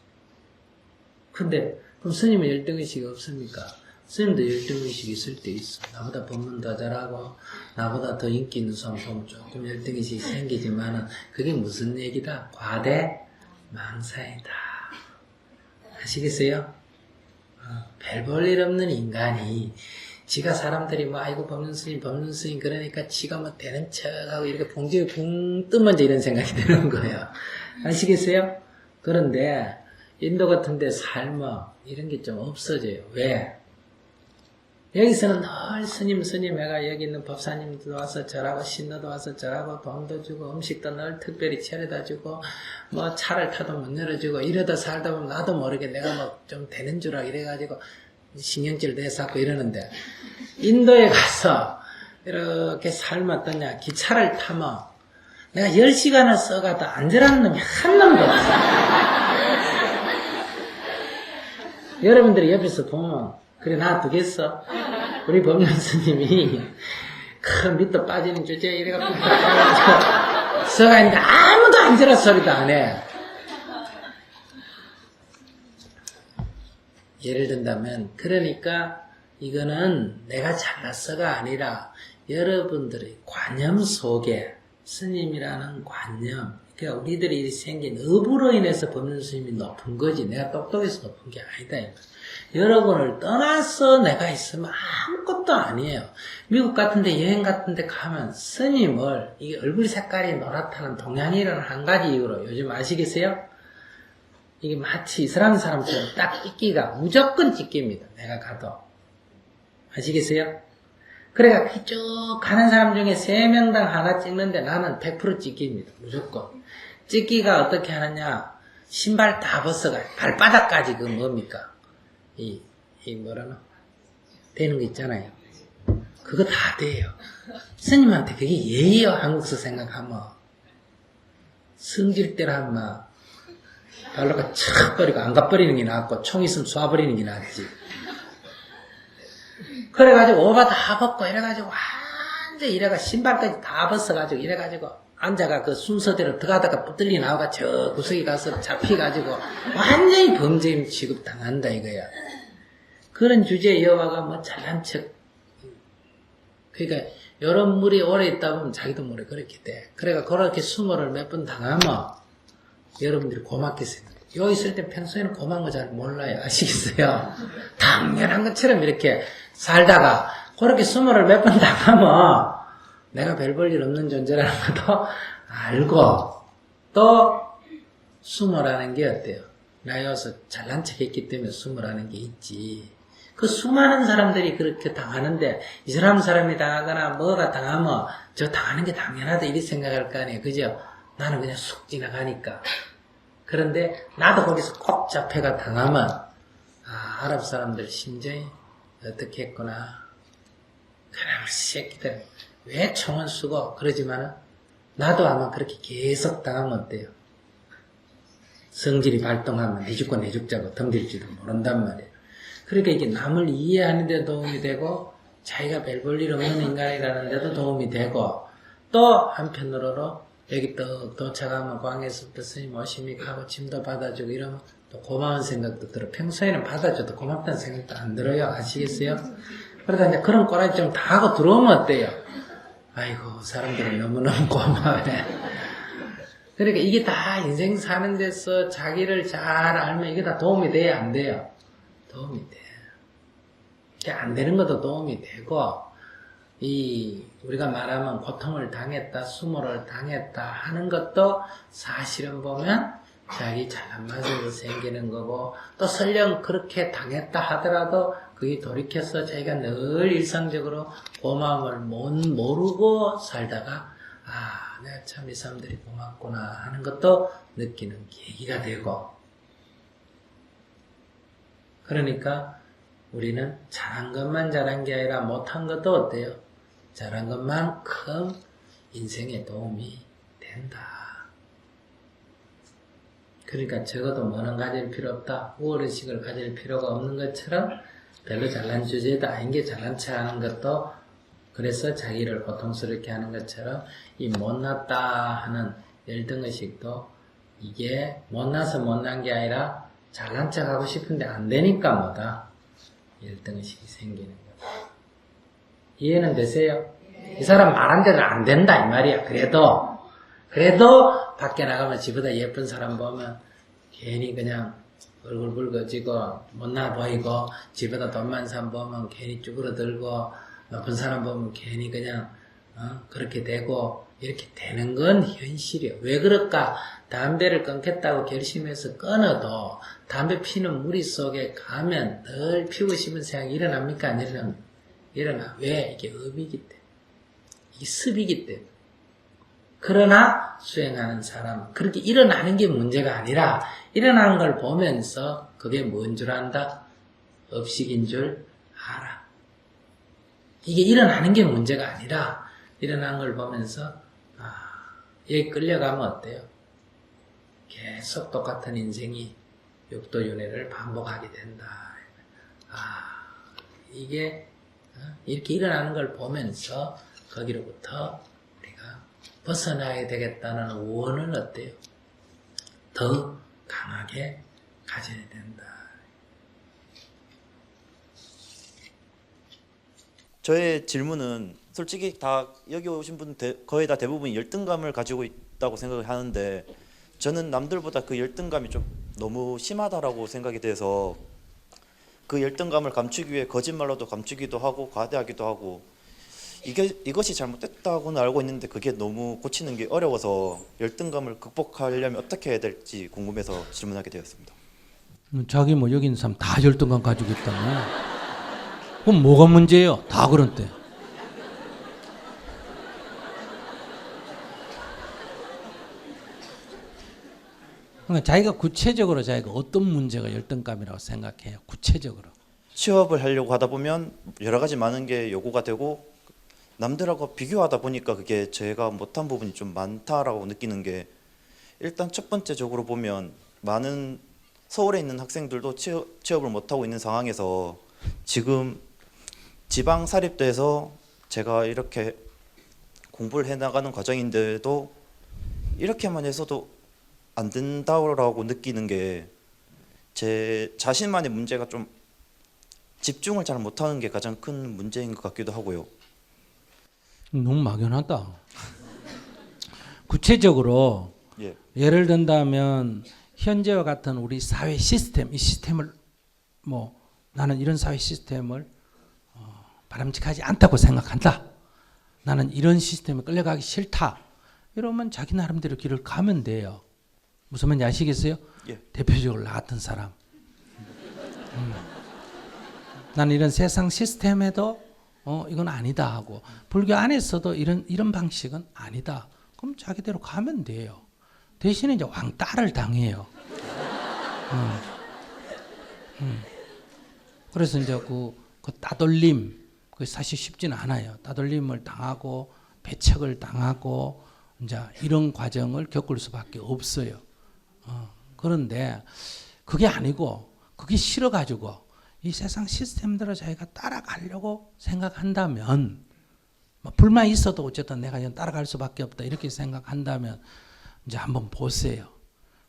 근데 그럼 스님은 열등의식이 없습니까? 스님도 열등의식이 있을 때 있어. 나보다 법문 더 잘하고 나보다 더 인기 있는 사람 보면 조금 열등의식이 생기지만은 그게 무슨 얘기다? 과대망상이다. 아시겠어요? 별 볼 일 없는 인간이 지가 사람들이 아이고 법륜 스님 그러니까 지가 되는 척하고 이렇게 봉지에 붕 뜨면 이런 생각이 드는 거예요. 아시겠어요? 그런데 인도 같은 데 살면 이런 게 좀 없어져요. 왜? 여기서는 늘 스님 해가 여기 있는 법사님도 와서 절하고 신도도 와서 절하고 돈도 주고 음식도 늘 특별히 차려다 주고 차를 타도 못 열어주고 이러다 살다 보면 나도 모르게 내가 좀 되는 줄 알고 이래가지고 신경질 내서 이러는데 인도에 가서 이렇게 삶았더냐 기차를 타면 내가 10시간을 써가도 안절하는 놈이 한 놈도 없어. 여러분들이 옆에서 보면 그래 놔두겠어? 우리 법륜 스님이 큰 밑도 빠지는 주제에 이래갖고 서가 있는데 아무도 안절한 소리도 안 해. 예를 든다면 그러니까 이거는 내가 잘났어가 아니라 여러분들의 관념 속에 스님이라는 관념, 그러니까 우리들이 생긴 업으로 인해서 법륜 스님이 높은 거지 내가 똑똑해서 높은 게 아니다. 여러분을 떠나서 내가 있으면 아무것도 아니에요. 미국 같은데 여행 같은데 가면 스님을 이게 얼굴 색깔이 노랗다는 동양인은 한 가지 이유로 요즘 아시겠어요? 이게 마치 이슬람 사람처럼 딱 찍기가 무조건 찍기입니다. 내가 가도 아시겠어요? 그래가 쭉 가는 사람 중에 3명당 하나 찍는데 나는 100% 찍기입니다. 무조건. 찍기가 어떻게 하느냐? 신발 다 벗어가 발바닥까지 그 뭡니까? 이 뭐라나? 되는 거 있잖아요. 그거 다 돼요. 스님한테 그게 예의요. 한국서 생각하면. 성질 때로 하면 발로가 착 버리고 안 가버리는 게 낫고 총 있으면 쏴버리는 게 낫지. 그래가지고 오바 다 벗고 이래가지고 완전 이래가 신발까지 다 벗어가지고 이래가지고 앉아가 그 순서대로 들어가다가 붙들리 나와가 저 구석에 가서 잡혀가지고 완전히 범죄인 취급 당한다 이거야. 그런 주제에 여와가 뭐 잘난 척. 그러니까 이런 물이 오래 있다 보면 자기도 모르게 그렇게 돼. 그래가 그렇게 수모를 몇 번 당하면 여러분들이 고맙게 생각해요. 여기 있을 때 평소에는 고마운 거 잘 몰라요. 아시겠어요? 당연한 것처럼 이렇게 살다가 그렇게 수모를 몇 번 당하면 내가 별 볼 일 없는 존재라는 것도 알고 또 수모라는 게 어때요? 나 여기서 잘난 척 했기 때문에 수모라는 게 있지. 그 수많은 사람들이 그렇게 당하는데 이 사람이 당하거나 뭐가 당하면 저 당하는 게 당연하다 이렇게 생각할 거 아니에요. 그죠? 나는 그냥 쑥 지나가니까. 그런데 나도 거기서 꼭 잡혀가 당하면 아랍 사람들 심정이 어떻게 했구나. 그냥 새끼들 왜 총을 쓰고 그러지만은 나도 아마 그렇게 계속 당하면 어때요? 성질이 발동하면 내 죽고 내 죽자고 덤빌지도 모른단 말이에요. 그러니까 이게 남을 이해하는 데 도움이 되고 자기가 별 볼 일 없는 인간이라는 데도 도움이 되고 또 한편으로는 여기 또 도착하면 광에서부터 스님 오십니까 하고 짐도 받아주고 이러면 또 고마운 생각도 들어. 평소에는 받아줘도 고맙다는 생각도 안 들어요. 아시겠어요? 그러다 이제 그런 꼬라지 좀 다 하고 들어오면 어때요? 아이고 사람들이 너무너무 고마워해. 그러니까 이게 다 인생 사는 데서 자기를 잘 알면 이게 다 도움이 돼요? 안 돼요? 도움이 돼. 안 되는 것도 도움이 되고 우리가 말하면 고통을 당했다, 수모를 당했다 하는 것도 사실은 보면 자기 잘난 맛에서 생기는 거고 또 설령 그렇게 당했다 하더라도 그게 돌이켜서 자기가 늘 일상적으로 고마움을 모르고 살다가 내가 참 이 사람들이 고맙구나 하는 것도 느끼는 계기가 되고 그러니까 우리는 잘한 것만 잘한 게 아니라 못한 것도 어때요? 잘한 것만큼 인생에 도움이 된다. 그러니까 적어도 뭐는 가질 필요 없다. 우월의식을 가질 필요가 없는 것처럼 별로 잘난 주제도 아닌 게 잘난 척 하는 것도 그래서 자기를 고통스럽게 하는 것처럼 이 못났다 하는 열등의식도 이게 못나서 못난 게 아니라 잘난 척 하고 싶은데 안 되니까 뭐다. 열등의식이 생기는 거다. 이해는 되세요? 이 사람 말한 대로 안 된다 이 말이야. 그래도 밖에 나가면 집보다 예쁜 사람 보면 괜히 그냥 얼굴 붉어지고 못나 보이고 집에다 돈 많은 사람 보면 괜히 쭈그러들고 높은 사람 보면 괜히 그냥 그렇게 되고 이렇게 되는 건 현실이에요. 왜 그럴까? 담배를 끊겠다고 결심해서 끊어도 담배 피는 무리 속에 가면 늘 피우고 싶은 생각이 일어납니까? 안 일어나. 왜? 이게 업이기 때문에. 이게 습이기 때문에. 그러나 수행하는 사람 그렇게 일어나는 게 문제가 아니라 일어나는 걸 보면서 그게 뭔 줄 안다? 업식인 줄 알아. 이게 일어나는 게 문제가 아니라 일어나는 걸 보면서 여기 끌려가면 어때요? 계속 똑같은 인생이 육도윤회를 반복하게 된다. 이게 이렇게 일어나는 걸 보면서 거기로부터 벗어나야 되겠다는 원을 어때요? 더 강하게 가져야 된다. 저의 질문은 솔직히 다 여기 오신 분 거의 다 대부분 열등감을 가지고 있다고 생각을 하는데 저는 남들보다 그 열등감이 좀 너무 심하다라고 생각이 돼서 그 열등감을 감추기 위해 거짓말로도 감추기도 하고 과대하기도 하고 이것이 잘못됐다고는 알고 있는데 그게 너무 고치는 게 어려워서 열등감을 극복하려면 어떻게 해야 될지 궁금해서 질문하게 되었습니다. 자기 뭐 여기 있는 사람 다 열등감 가지고 있다며. 그럼 뭐가 문제예요? 다 그런데. 그러니까 자기가 구체적으로 자기가 어떤 문제가 열등감이라고 생각해요. 구체적으로. 취업을 하려고 하다 보면 여러 가지 많은 게 요구가 되고 남들하고 비교하다 보니까 그게 제가 못한 부분이 좀 많다라고 느끼는 게 일단 첫 번째적으로 보면 많은 서울에 있는 학생들도 취업을 못하고 있는 상황에서 지금 지방 사립대에서 제가 이렇게 공부를 해나가는 과정인데도 이렇게만 해서도 안 된다고 느끼는 게 제 자신만의 문제가 좀 집중을 잘 못하는 게 가장 큰 문제인 것 같기도 하고요. 너무 막연하다. 구체적으로 예, 예를 든다면 현재와 같은 우리 사회 시스템, 이 시스템을 뭐 나는 이런 사회 시스템을 바람직하지 않다고 생각한다. 나는 이런 시스템에 끌려가기 싫다. 이러면 자기 나름대로 길을 가면 돼요. 무슨 말인지 아시겠어요? 예. 대표적으로 나 같은 사람. 나는 이런 세상 시스템에도 이건 아니다 하고 불교 안에서도 이런 방식은 아니다. 그럼 자기대로 가면 돼요. 대신에 이제 왕따를 당해요. 그래서 이제 그 따돌림, 그 사실 쉽지는 않아요. 따돌림을 당하고 배척을 당하고 이제 이런 과정을 겪을 수밖에 없어요. 그런데 그게 아니고 그게 싫어가지고 이 세상 시스템대로 자기가 따라가려고 생각한다면 뭐 불만 있어도 어쨌든 내가 그냥 따라갈 수밖에 없다 이렇게 생각한다면 이제 한번 보세요.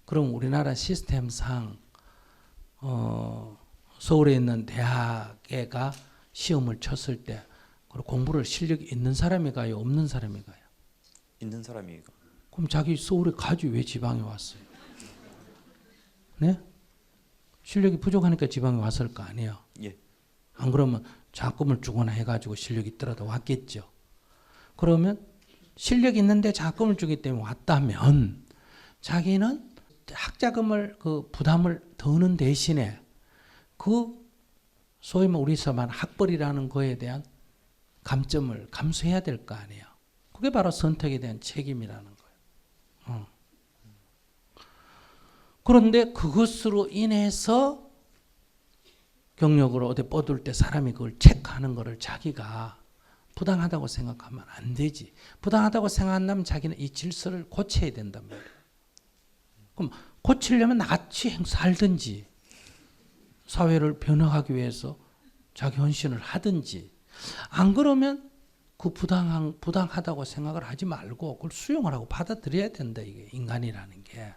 그럼 우리나라 시스템상 서울에 있는 대학에가 시험을 쳤을 때 공부를 실력이 있는 사람이 가요, 없는 사람이 가요? 있는 사람이 그럼 자기 서울에 가지 왜 지방에 왔어요? 네? 실력이 부족하니까 지방에 왔을 거 아니에요. 예, 안 그러면 장학금을 주거나 해가지고 실력이 있더라도 왔겠죠. 그러면 실력이 있는데 장학금을 주기 때문에 왔다면 자기는 학자금을 그 부담을 더는 대신에 그 소위 우리서 말하는 학벌이라는 거에 대한 감점을 감수해야 될 거 아니에요. 그게 바로 선택에 대한 책임이라는 거예요. 그런데 그것으로 인해서 경력으로 어디 뻗을 때 사람이 그걸 체크하는 거를 자기가 부당하다고 생각하면 안 되지. 부당하다고 생각한다면 자기는 이 질서를 고쳐야 된단 말이에요. 그럼 고치려면 나같이 살든지 사회를 변화하기 위해서 자기 헌신을 하든지 안 그러면 그 부당하다고 생각을 하지 말고 그걸 수용을 하고 받아들여야 된다. 이게 인간이라는 게.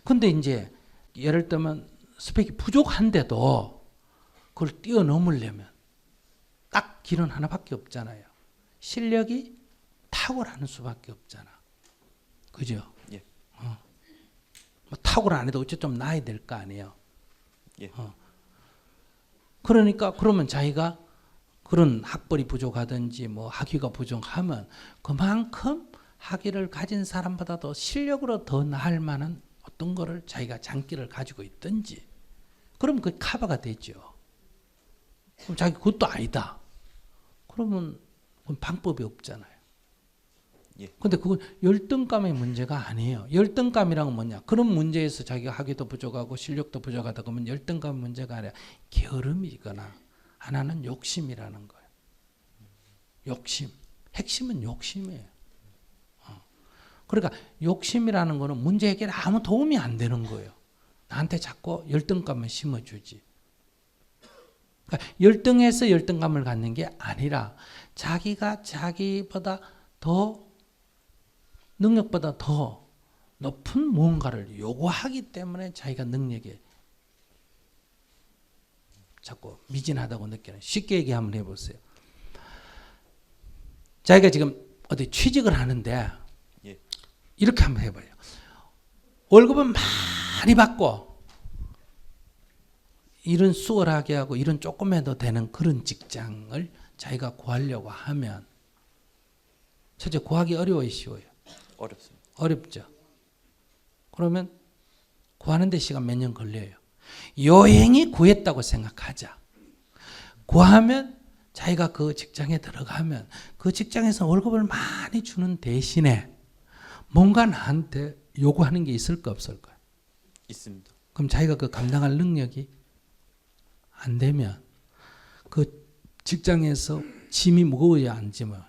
근데 이제 예를 들면 스펙이 부족한데도 그걸 뛰어넘으려면 딱 길은 하나밖에 없잖아요. 실력이 탁월하는 수밖에 없잖아. 그죠? 예. 뭐 탁월 안 해도 어째 좀 나야 될 거 아니에요. 예. 그러니까 그러면 자기가 그런 학벌이 부족하든지 뭐 학위가 부족하면 그만큼 학위를 가진 사람보다도 실력으로 더 나을 만한 어떤 거를 자기가 장기를 가지고 있든지 그럼 그게 커버가 되죠. 그럼 자기 그것도 아니다. 그러면 그건 방법이 없잖아요. 예. 근데 그건 열등감의 문제가 아니에요. 열등감이란 건 뭐냐? 그런 문제에서 자기가 학위도 부족하고 실력도 부족하다 그러면 열등감 문제가 아니라 게으름이거나 하나는 욕심이라는 거예요. 욕심. 핵심은 욕심이에요. 그러니까 욕심이라는 거는 문제 해결에 아무 도움이 안 되는 거예요. 나한테 자꾸 열등감을 심어주지. 그러니까 열등해서 열등감을 갖는 게 아니라 자기가 자기보다 더 능력보다 더 높은 무언가를 요구하기 때문에 자기가 능력에 자꾸 미진하다고 느끼는. 쉽게 얘기 한번 해보세요. 자기가 지금 어디 취직을 하는데 예. 이렇게 한번 해봐요. 월급은 많이 받고 일은 수월하게 하고 일은 조금 해도 되는 그런 직장을 자기가 구하려고 하면 첫째 구하기 어려워요, 쉬워요? 어렵습니다. 어렵죠. 그러면 구하는 데 시간 몇 년 걸려요. 요행이 구했다고 생각하자. 구하면 자기가 그 직장에 들어가면 그 직장에서 월급을 많이 주는 대신에 뭔가 나한테 요구하는 게 있을까 없을까요? 있습니다. 그럼 자기가 그 감당할 능력이 안 되면 그 직장에서 짐이 무거워야 안 지면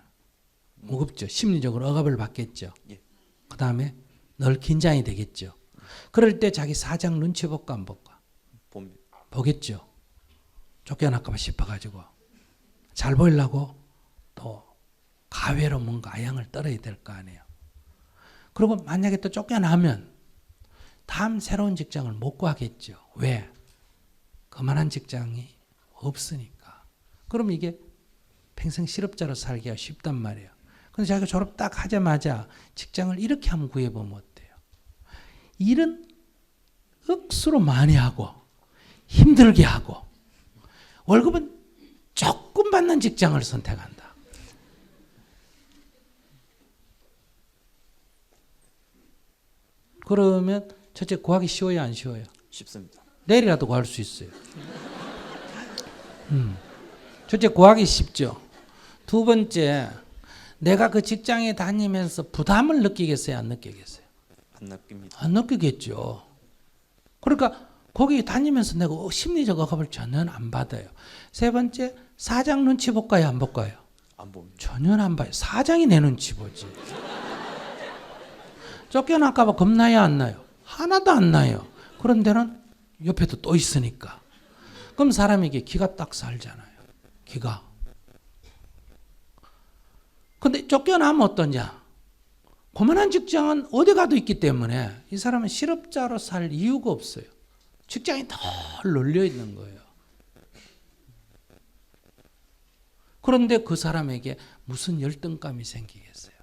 무겁죠. 심리적으로 억압을 받겠죠. 예. 그 다음에 늘 긴장이 되겠죠. 그럴 때 자기 사장 눈치 볼까 안 볼까? 봅니다. 보겠죠. 쫓겨날까 싶어가지고 잘 보이려고 또 가외로 뭔가 아양을 떨어야 될 거 아니에요. 그리고 만약에 또 쫓겨나면 다음 새로운 직장을 못 구하겠죠. 왜? 그만한 직장이 없으니까. 그럼 이게 평생 실업자로 살기가 쉽단 말이에요. 근데 자기가 졸업 딱 하자마자 직장을 이렇게 한번 구해보면 어때요? 일은 억수로 많이 하고 힘들게 하고 월급은 조금 받는 직장을 선택한다. 그러면 첫째 구하기 쉬워요, 안 쉬워요? 쉽습니다. 내일이라도 구할 수 있어요. 첫째 구하기 쉽죠. 두 번째, 내가 그 직장에 다니면서 부담을 느끼겠어요, 안 느끼겠어요? 안 낚입니다. 안 느끼겠죠. 그러니까 거기 다니면서 내가 심리적 억압을 전혀 안 받아요. 세 번째, 사장 눈치 볼까요, 안 볼까요? 안 봅니다. 전혀 안 봐요. 사장이 내 눈치 보지. 쫓겨날까 봐 겁나요, 안 나요? 하나도 안 나요. 그런 데는 옆에도 또 있으니까. 그럼 사람에게 기가 딱 살잖아요. 기가. 근데 쫓겨나면 어떠냐? 그만한 직장은 어디 가도 있기 때문에 이 사람은 실업자로 살 이유가 없어요. 직장이 늘 널려 있는 거예요. 그런데 그 사람에게 무슨 열등감이 생기겠어요?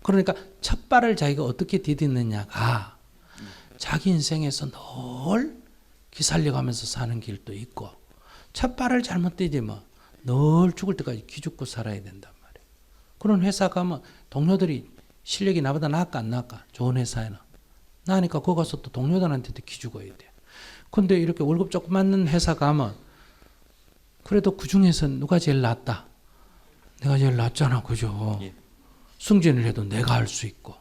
그러니까 첫 발을 자기가 어떻게 디디느냐가 자기 인생에서 늘 기살려가면서 사는 길도 있고 첫 발을 잘못 디디면 늘 죽을 때까지 기죽고 살아야 된단 말이에요. 그런 회사 가면 동료들이 실력이 나보다 나을까 안 나을까? 좋은 회사에는. 나니까 거기 가서 또 동료들한테도 기죽어야 돼. 근데 이렇게 월급 조금 받는 회사 가면 그래도 그 중에서 누가 제일 낫다? 내가 제일 낫잖아, 그죠? 예. 승진을 해도 내가 할 수 있고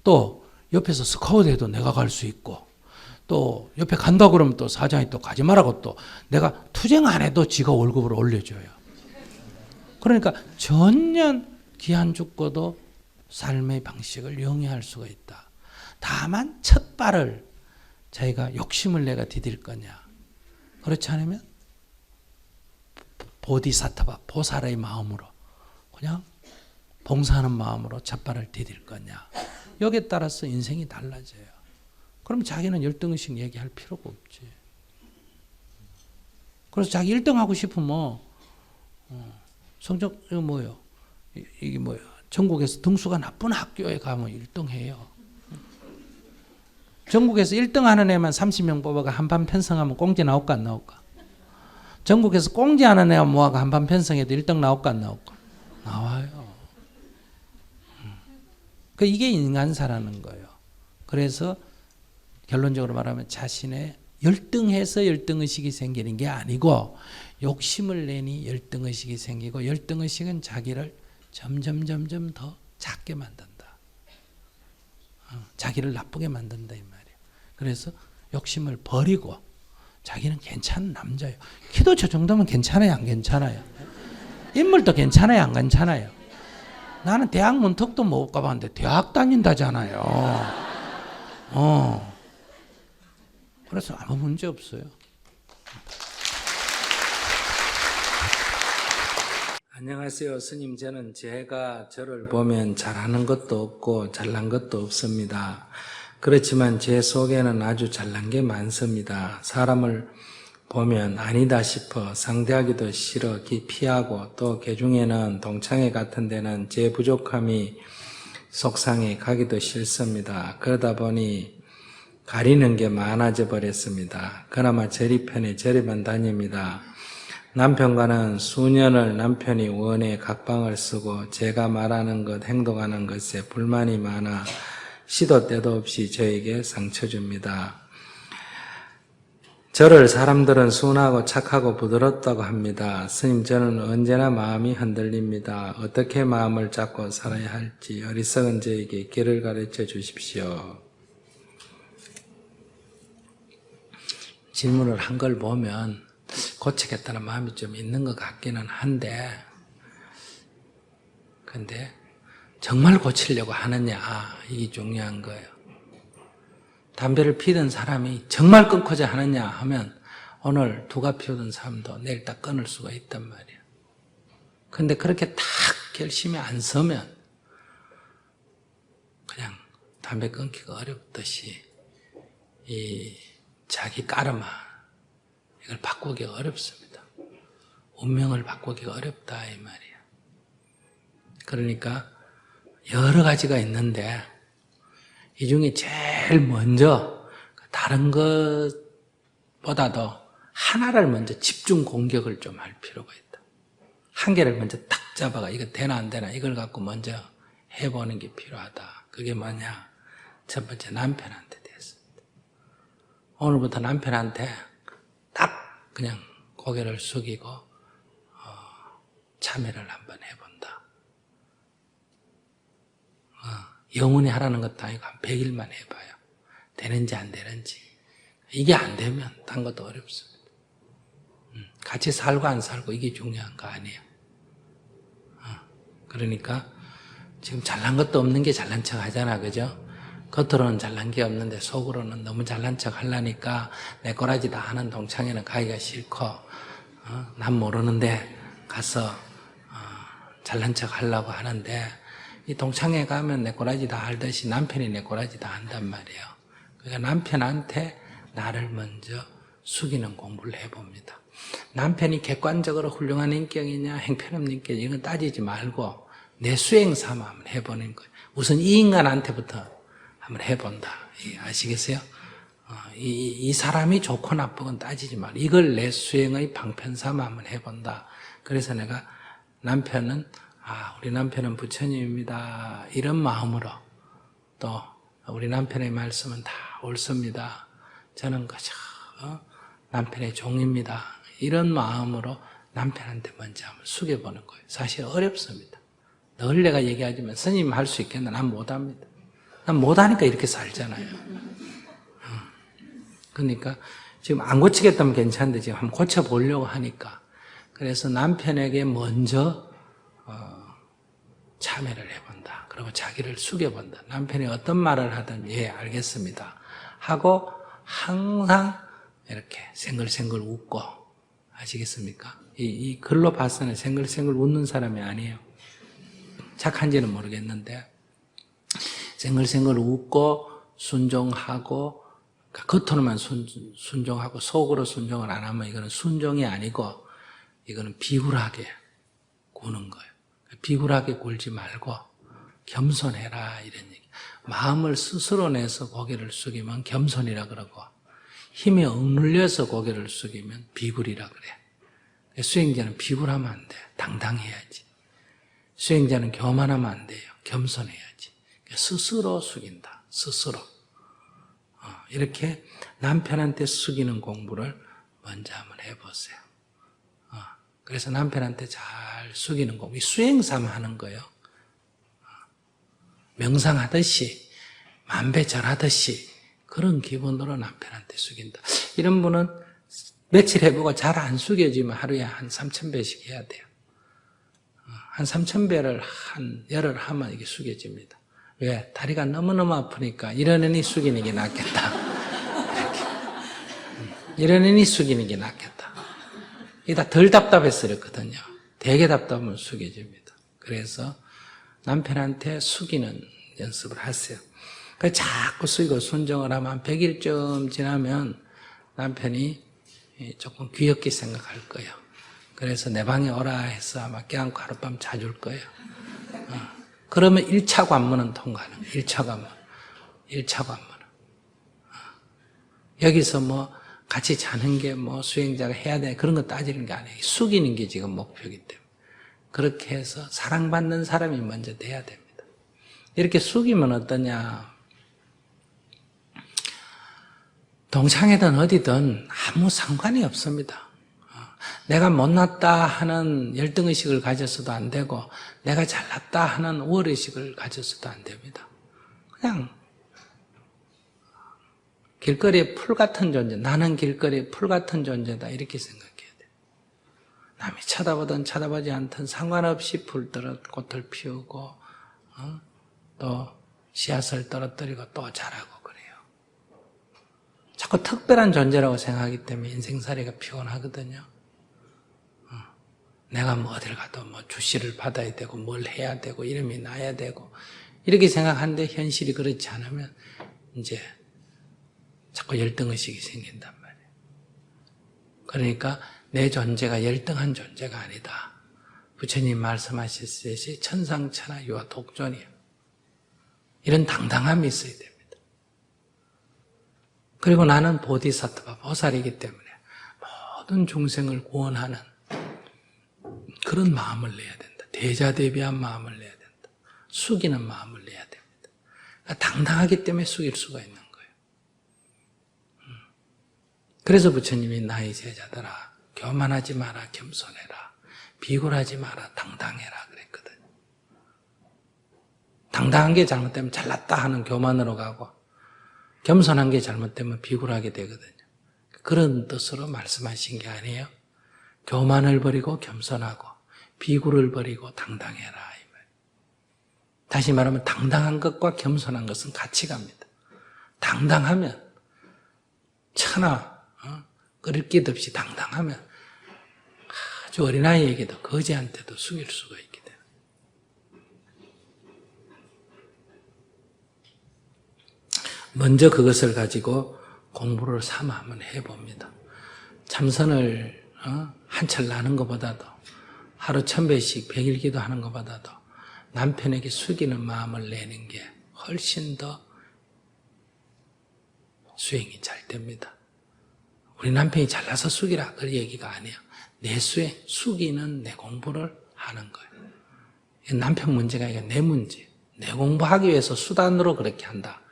또 옆에서 스카우트 해도 내가 갈 수 있고 또 옆에 간다 그러면 또 사장이 또 가지 말라고 또 내가 투쟁 안 해도 지가 월급을 올려줘요. 그러니까 전혀 기 안 죽고도 삶의 방식을 영위할 수가 있다. 다만 첫 발을 자기가 욕심을 내가 디딜 거냐. 그렇지 않으면 보디사타바, 보살의 마음으로 그냥 봉사하는 마음으로 첫 발을 디딜 거냐. 여기에 따라서 인생이 달라져요. 그럼 자기는 열등의식 얘기할 필요가 없지. 그래서 자기 1등 하고 싶으면 성적 이거 뭐예요? 이게 뭐예요? 전국에서 등수가 나쁜 학교에 가면 1등 해요. 전국에서 1등 하는 애만 30명 뽑아가 한판 편성하면 꽁지 나올까 안 나올까? 전국에서 꽁지 하는 애가 모아가 한판 편성해도 1등 나올까 안 나올까? 나와요. 그 이게 인간사라는 거예요. 그래서 결론적으로 말하면 자신의 열등해서 열등의식이 생기는 게 아니고 욕심을 내니 열등의식이 생기고 열등의식은 자기를 점점 더 작게 만든다. 자기를 나쁘게 만든다 이 말이에요. 그래서 욕심을 버리고 자기는 괜찮은 남자예요. 키도 저 정도면 괜찮아요, 안 괜찮아요? 인물도 괜찮아요, 안 괜찮아요? 나는 대학 문턱도 못 가봤는데 대학 다닌다잖아요. 그래서 아무 문제 없어요. 안녕하세요, 스님. 저는 제가 저를 보면 잘하는 것도 없고 잘난 것도 없습니다. 그렇지만 제 속에는 아주 잘난 게 많습니다. 사람을 보면 아니다 싶어 상대하기도 싫어 피하고 또 개중에는 동창회 같은 데는 제 부족함이 속상해 가기도 싫습니다. 그러다 보니 가리는 게 많아져 버렸습니다. 그나마 저리 편해 저리만 다닙니다. 남편과는 수년을 남편이 원해 각방을 쓰고 제가 말하는 것 행동하는 것에 불만이 많아 시도 때도 없이 저에게 상처 줍니다. 저를 사람들은 순하고 착하고 부드럽다고 합니다. 스님, 저는 언제나 마음이 흔들립니다. 어떻게 마음을 잡고 살아야 할지 어리석은 저에게 길을 가르쳐 주십시오. 질문을 한 걸 보면 고치겠다는 마음이 좀 있는 것 같기는 한데, 근데 정말 고치려고 하느냐, 이게 중요한 거예요. 담배를 피던 사람이 정말 끊고자 하느냐 하면 오늘 두가 피우던 사람도 내일 딱 끊을 수가 있단 말이에요. 근데 그렇게 딱 결심이 안 서면 그냥 담배 끊기가 어렵듯이 이 자기 까르마 이걸 바꾸기가 어렵습니다. 운명을 바꾸기가 어렵다 이 말이에요. 그러니까 여러 가지가 있는데 이 중에 제일 먼저 다른 것보다도 하나를 먼저 집중 공격을 좀 할 필요가 있다. 한 개를 먼저 딱 잡아가 이거 되나 안 되나 이걸 갖고 먼저 해보는 게 필요하다. 그게 뭐냐? 첫 번째 남편한테 됐습니다. 오늘부터 남편한테 딱 그냥 고개를 숙이고 참여를 한번 해본다. 영원히 하라는 것도 아니고 한 100일만 해봐요. 되는지 안 되는지. 이게 안 되면 딴 것도 어렵습니다. 같이 살고 안 살고 이게 중요한 거 아니에요. 그러니까 지금 잘난 것도 없는 게 잘난 척 하잖아, 그죠? 겉으로는 잘난 게 없는데 속으로는 너무 잘난 척 하려니까 내 꼬라지 다 하는 동창회는 가기가 싫고 난 모르는데 가서 잘난 척 하려고 하는데 이 동창회 가면 내 꼬라지 다 알듯이 남편이 내 꼬라지 다 안단 말이에요. 그러니까 남편한테 나를 먼저 숙이는 공부를 해봅니다. 남편이 객관적으로 훌륭한 인격이냐 행편없는 인격이냐 이건 따지지 말고 내 수행 삼아 한번 해보는 거예요. 우선 이 인간한테부터 한번 해본다. 아시겠어요? 이 사람이 좋고 나쁘건 따지지 말고 이걸 내 수행의 방편 삼아 한번 해본다. 그래서 내가 남편은 우리 남편은 부처님입니다. 이런 마음으로 또 우리 남편의 말씀은 다 옳습니다. 저는 그저 남편의 종입니다. 이런 마음으로 남편한테 먼저 한번 숙여보는 거예요. 사실 어렵습니다. 늘 내가 얘기하지만 스님 할 수 있겠나? 난 못합니다. 난 못하니까 이렇게 살잖아요. 그러니까 지금 안 고치겠다면 괜찮은데 지금 한번 고쳐보려고 하니까 그래서 남편에게 먼저 참여를 해본다. 그리고 자기를 숙여본다. 남편이 어떤 말을 하든 예 알겠습니다 하고 항상 이렇게 생글생글 웃고 아시겠습니까? 이 글로 봐서는 생글생글 웃는 사람이 아니에요. 착한지는 모르겠는데 생글생글 웃고 순종하고 그러니까 겉으로만 순종하고 속으로 순종을 안 하면 이거는 순종이 아니고 이거는 비굴하게 구는 거예요. 비굴하게 굴지 말고 겸손해라 이런 얘기. 마음을 스스로 내서 고개를 숙이면 겸손이라 그러고 힘에 억눌려서 고개를 숙이면 비굴이라 그래. 수행자는 비굴하면 안 돼. 당당해야지. 수행자는 교만하면 안 돼요. 겸손해야지. 스스로 숙인다. 스스로. 이렇게 남편한테 숙이는 공부를 먼저 한번 해보세요. 그래서 남편한테 잘 숙이는 공부, 수행삼 하는 거예요. 명상하듯이, 만배절하듯이 그런 기분으로 남편한테 숙인다. 이런 분은 며칠 해보고 잘 안 숙여지면 하루에 한 3,000배씩 해야 돼요. 한 3,000배를 한 열흘 하면 이게 숙여집니다. 왜? 다리가 너무너무 아프니까 이러느니 숙이는 게 낫겠다. 이러느니 숙이는 게 낫겠다. 이게 다 덜 답답해서 그렇거든요. 되게 답답하면 숙여집니다. 그래서 남편한테 숙이는 연습을 하세요. 자꾸 숙이고 순종을 하면 한 100일쯤 지나면 남편이 조금 귀엽게 생각할 거예요. 그래서 내 방에 오라 해서 아마 껴안고 하룻밤 자줄 거예요. 그러면 1차 관문은 통과하는 거예요. 1차 관문. 1차 관문. 여기서 뭐 같이 자는 게 뭐 수행자가 해야 돼 그런 거 따지는 게 아니에요. 숙이는 게 지금 목표이기 때문에. 그렇게 해서 사랑받는 사람이 먼저 돼야 됩니다. 이렇게 숙이면 어떠냐. 동창회든 어디든 아무 상관이 없습니다. 내가 못났다 하는 열등의식을 가졌어도 안 되고 내가 잘났다 하는 우월의식을 가졌어도 안 됩니다. 그냥 길거리에 풀 같은 존재, 나는 길거리에 풀 같은 존재다 이렇게 생각해야 돼요. 남이 쳐다보든 쳐다보지 않든 상관없이 꽃을 피우고 또 씨앗을 떨어뜨리고 또 자라고 그래요. 자꾸 특별한 존재라고 생각하기 때문에 인생살이가 피곤하거든요. 내가 뭐 어딜 가도 뭐 주시를 받아야 되고 뭘 해야 되고 이름이 나야 되고 이렇게 생각하는데 현실이 그렇지 않으면 이제 자꾸 열등의식이 생긴단 말이에요. 그러니까 내 존재가 열등한 존재가 아니다. 부처님 말씀하셨듯이 천상천하 유아 독존이에요. 이런 당당함이 있어야 됩니다. 그리고 나는 보디사트바 보살이기 때문에 모든 중생을 구원하는 그런 마음을 내야 된다. 대자대비한 마음을 내야 된다. 숙이는 마음을 내야 됩니다. 그러니까 당당하기 때문에 숙일 수가 있는 거예요. 그래서 부처님이 나의 제자들아 교만하지 마라 겸손해라 비굴하지 마라 당당해라 그랬거든요. 당당한 게 잘못되면 잘났다 하는 교만으로 가고 겸손한 게 잘못되면 비굴하게 되거든요. 그런 뜻으로 말씀하신 게 아니에요. 교만을 버리고 겸손하고 비굴을 버리고 당당해라 이 말. 다시 말하면 당당한 것과 겸손한 것은 같이 갑니다. 당당하면 천하 끓일 깃 없이 당당하면 아주 어린아이에게도 거지한테도 숙일 수가 있게 돼요. 먼저 그것을 가지고 공부를 삼아 한번 해봅니다. 참선을 한철 나는 것보다도 하루 1000배씩 100일 기도하는 것보다도 남편에게 숙이는 마음을 내는 게 훨씬 더 수행이 잘 됩니다. 우리 남편이 잘나서 숙이라 그 얘기가 아니에요. 내 수행, 숙이는 내 공부를 하는 거예요. 남편 문제가 아니라 내 문제. 내 공부하기 위해서 수단으로 그렇게 한다.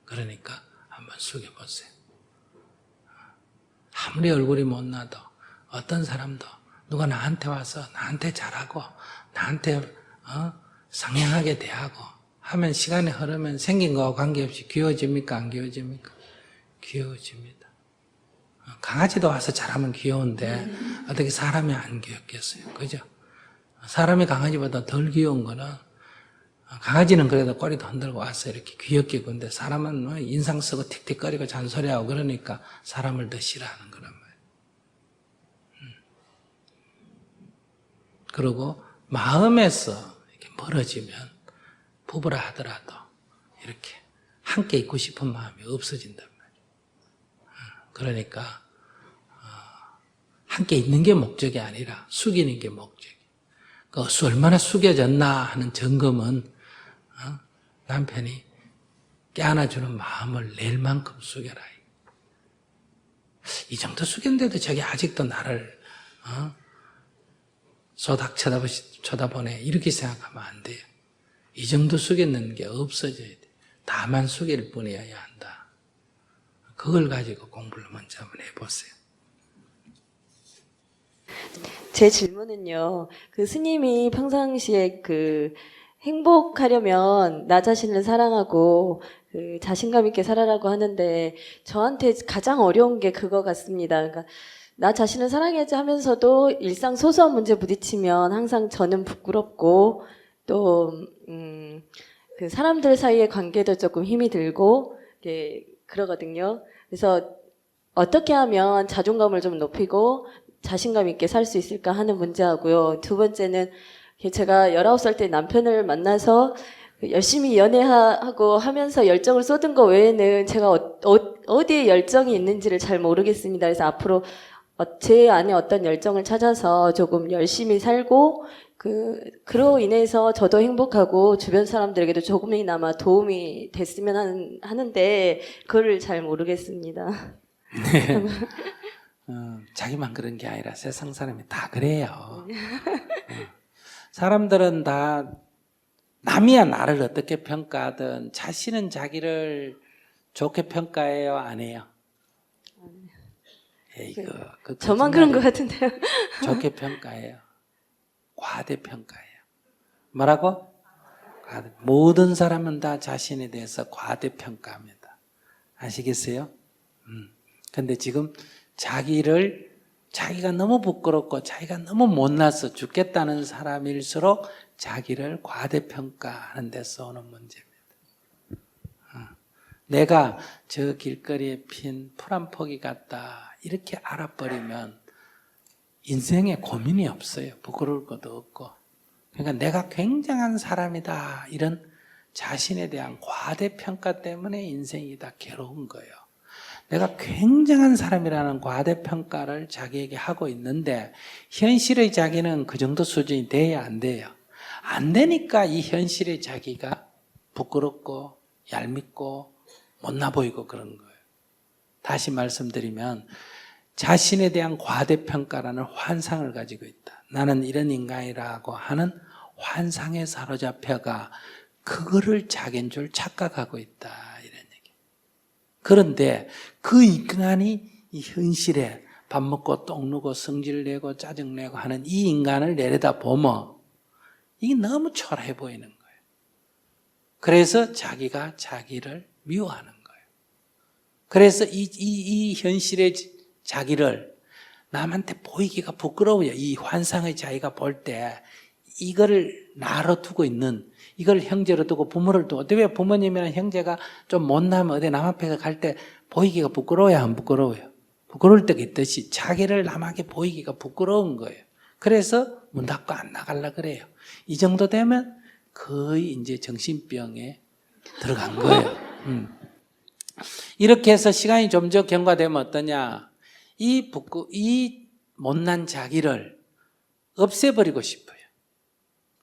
그러니까 한번 숙여보세요. 아무리 얼굴이 못나도 어떤 사람도 누가 나한테 와서 나한테 잘하고 나한테 상냥하게 대하고 하면 시간이 흐르면 생긴 거와 관계없이 귀여워집니까? 안 귀여워집니까? 귀여워집니다. 강아지도 와서 잘하면 귀여운데 어떻게 사람이 안 귀엽겠어요? 그죠? 사람이 강아지보다 덜 귀여운 거는 강아지는 그래도 꼬리도 흔들고 와서 이렇게 귀엽게 군데 사람은 인상 쓰고 틱틱거리고 잔소리하고 그러니까 사람을 더 싫어하는 거란 말이에요. 그리고 마음에서 이렇게 멀어지면 부부라 하더라도 이렇게 함께 있고 싶은 마음이 없어진단 말이에요. 그러니까 함께 있는 게 목적이 아니라 숙이는 게 목적이에요. 얼마나 숙여졌나 하는 점검은 남편이 깨안아주는 마음을 낼 만큼 숙여라. 이 정도 숙였는데도 저게 아직도 나를 소닥 쳐다보네 이렇게 생각하면 안 돼요. 이 정도 숙였는 게 없어져야 돼. 다만 숙일 뿐이어야 한다. 그걸 가지고 공부를 먼저 한번 해보세요. 제 질문은요, 스님이 평상시에 행복하려면 나 자신을 사랑하고 자신감 있게 살아라고 하는데 저한테 가장 어려운 게 그거 같습니다. 그러니까 나 자신을 사랑해야지 하면서도 일상 소소한 문제 부딪히면 항상 저는 부끄럽고 또 사람들 사이의 관계도 조금 힘이 들고 그러거든요. 그래서 어떻게 하면 자존감을 좀 높이고 자신감 있게 살 수 있을까 하는 문제하고요. 두 번째는 제가 19살 때 남편을 만나서 열심히 연애하고 하면서 열정을 쏟은 거 외에는 제가 어디에 열정이 있는지를 잘 모르겠습니다. 그래서 앞으로 제 안에 어떤 열정을 찾아서 조금 열심히 살고 그로 인해서 저도 행복하고 주변 사람들에게도 조금이나마 도움이 됐으면 하는데 그걸 잘 모르겠습니다. 자기만 그런 게 아니라 세상 사람이 다 그래요. 사람들은 다 남이야 나를 어떻게 평가하든 자신은 자기를 좋게 평가해요, 안 해요? 에이그, 그 저만 그런 것 거짓말이에요. 같은데요. 좋게 평가해요. 과대평가해요. 뭐라고? 모든 사람은 다 자신에 대해서 과대평가합니다. 아시겠어요? 근데 지금 자기가 너무 부끄럽고 자기가 너무 못나서 죽겠다는 사람일수록 자기를 과대평가하는 데서 오는 문제입니다. 내가 저 길거리에 핀 풀 한 포기 같다 이렇게 알아버리면 인생에 고민이 없어요. 부끄러울 것도 없고. 그러니까 내가 굉장한 사람이다 이런 자신에 대한 과대평가 때문에 인생이 다 괴로운 거예요. 내가 굉장한 사람이라는 과대평가를 자기에게 하고 있는데 현실의 자기는 그 정도 수준이 돼야 안 돼요. 안 되니까 이 현실의 자기가 부끄럽고 얄밉고 못나 보이고 그런 거예요. 다시 말씀드리면 자신에 대한 과대평가라는 환상을 가지고 있다. 나는 이런 인간이라고 하는 환상에 사로잡혀가 그거를 자기인 줄 착각하고 있다. 이런 얘기. 그런데 그 인간이 이 현실에 밥 먹고 똥 누고 성질내고 짜증내고 하는 이 인간을 내려다 보면 이게 너무 초라해 보이는 거예요. 그래서 자기가 자기를 미워하는 거예요. 그래서 이 현실의 자기를 남한테 보이기가 부끄러워요. 이 환상의 자기가 볼 때 이거를 나로 두고 있는, 이걸 형제로 두고 부모를 두고, 왜 부모님이나 형제가 좀 못나면 어디 남 앞에 갈 때 보이기가 부끄러워요? 안 부끄러워요? 부끄러울 때가 있듯이 자기를 남에게 보이기가 부끄러운 거예요. 그래서 문 닫고 안 나가려고 그래요. 이 정도 되면 거의 이제 정신병에 들어간 거예요. 이렇게 해서 시간이 좀 더 경과되면 어떠냐? 이 못난 자기를 없애버리고 싶어요.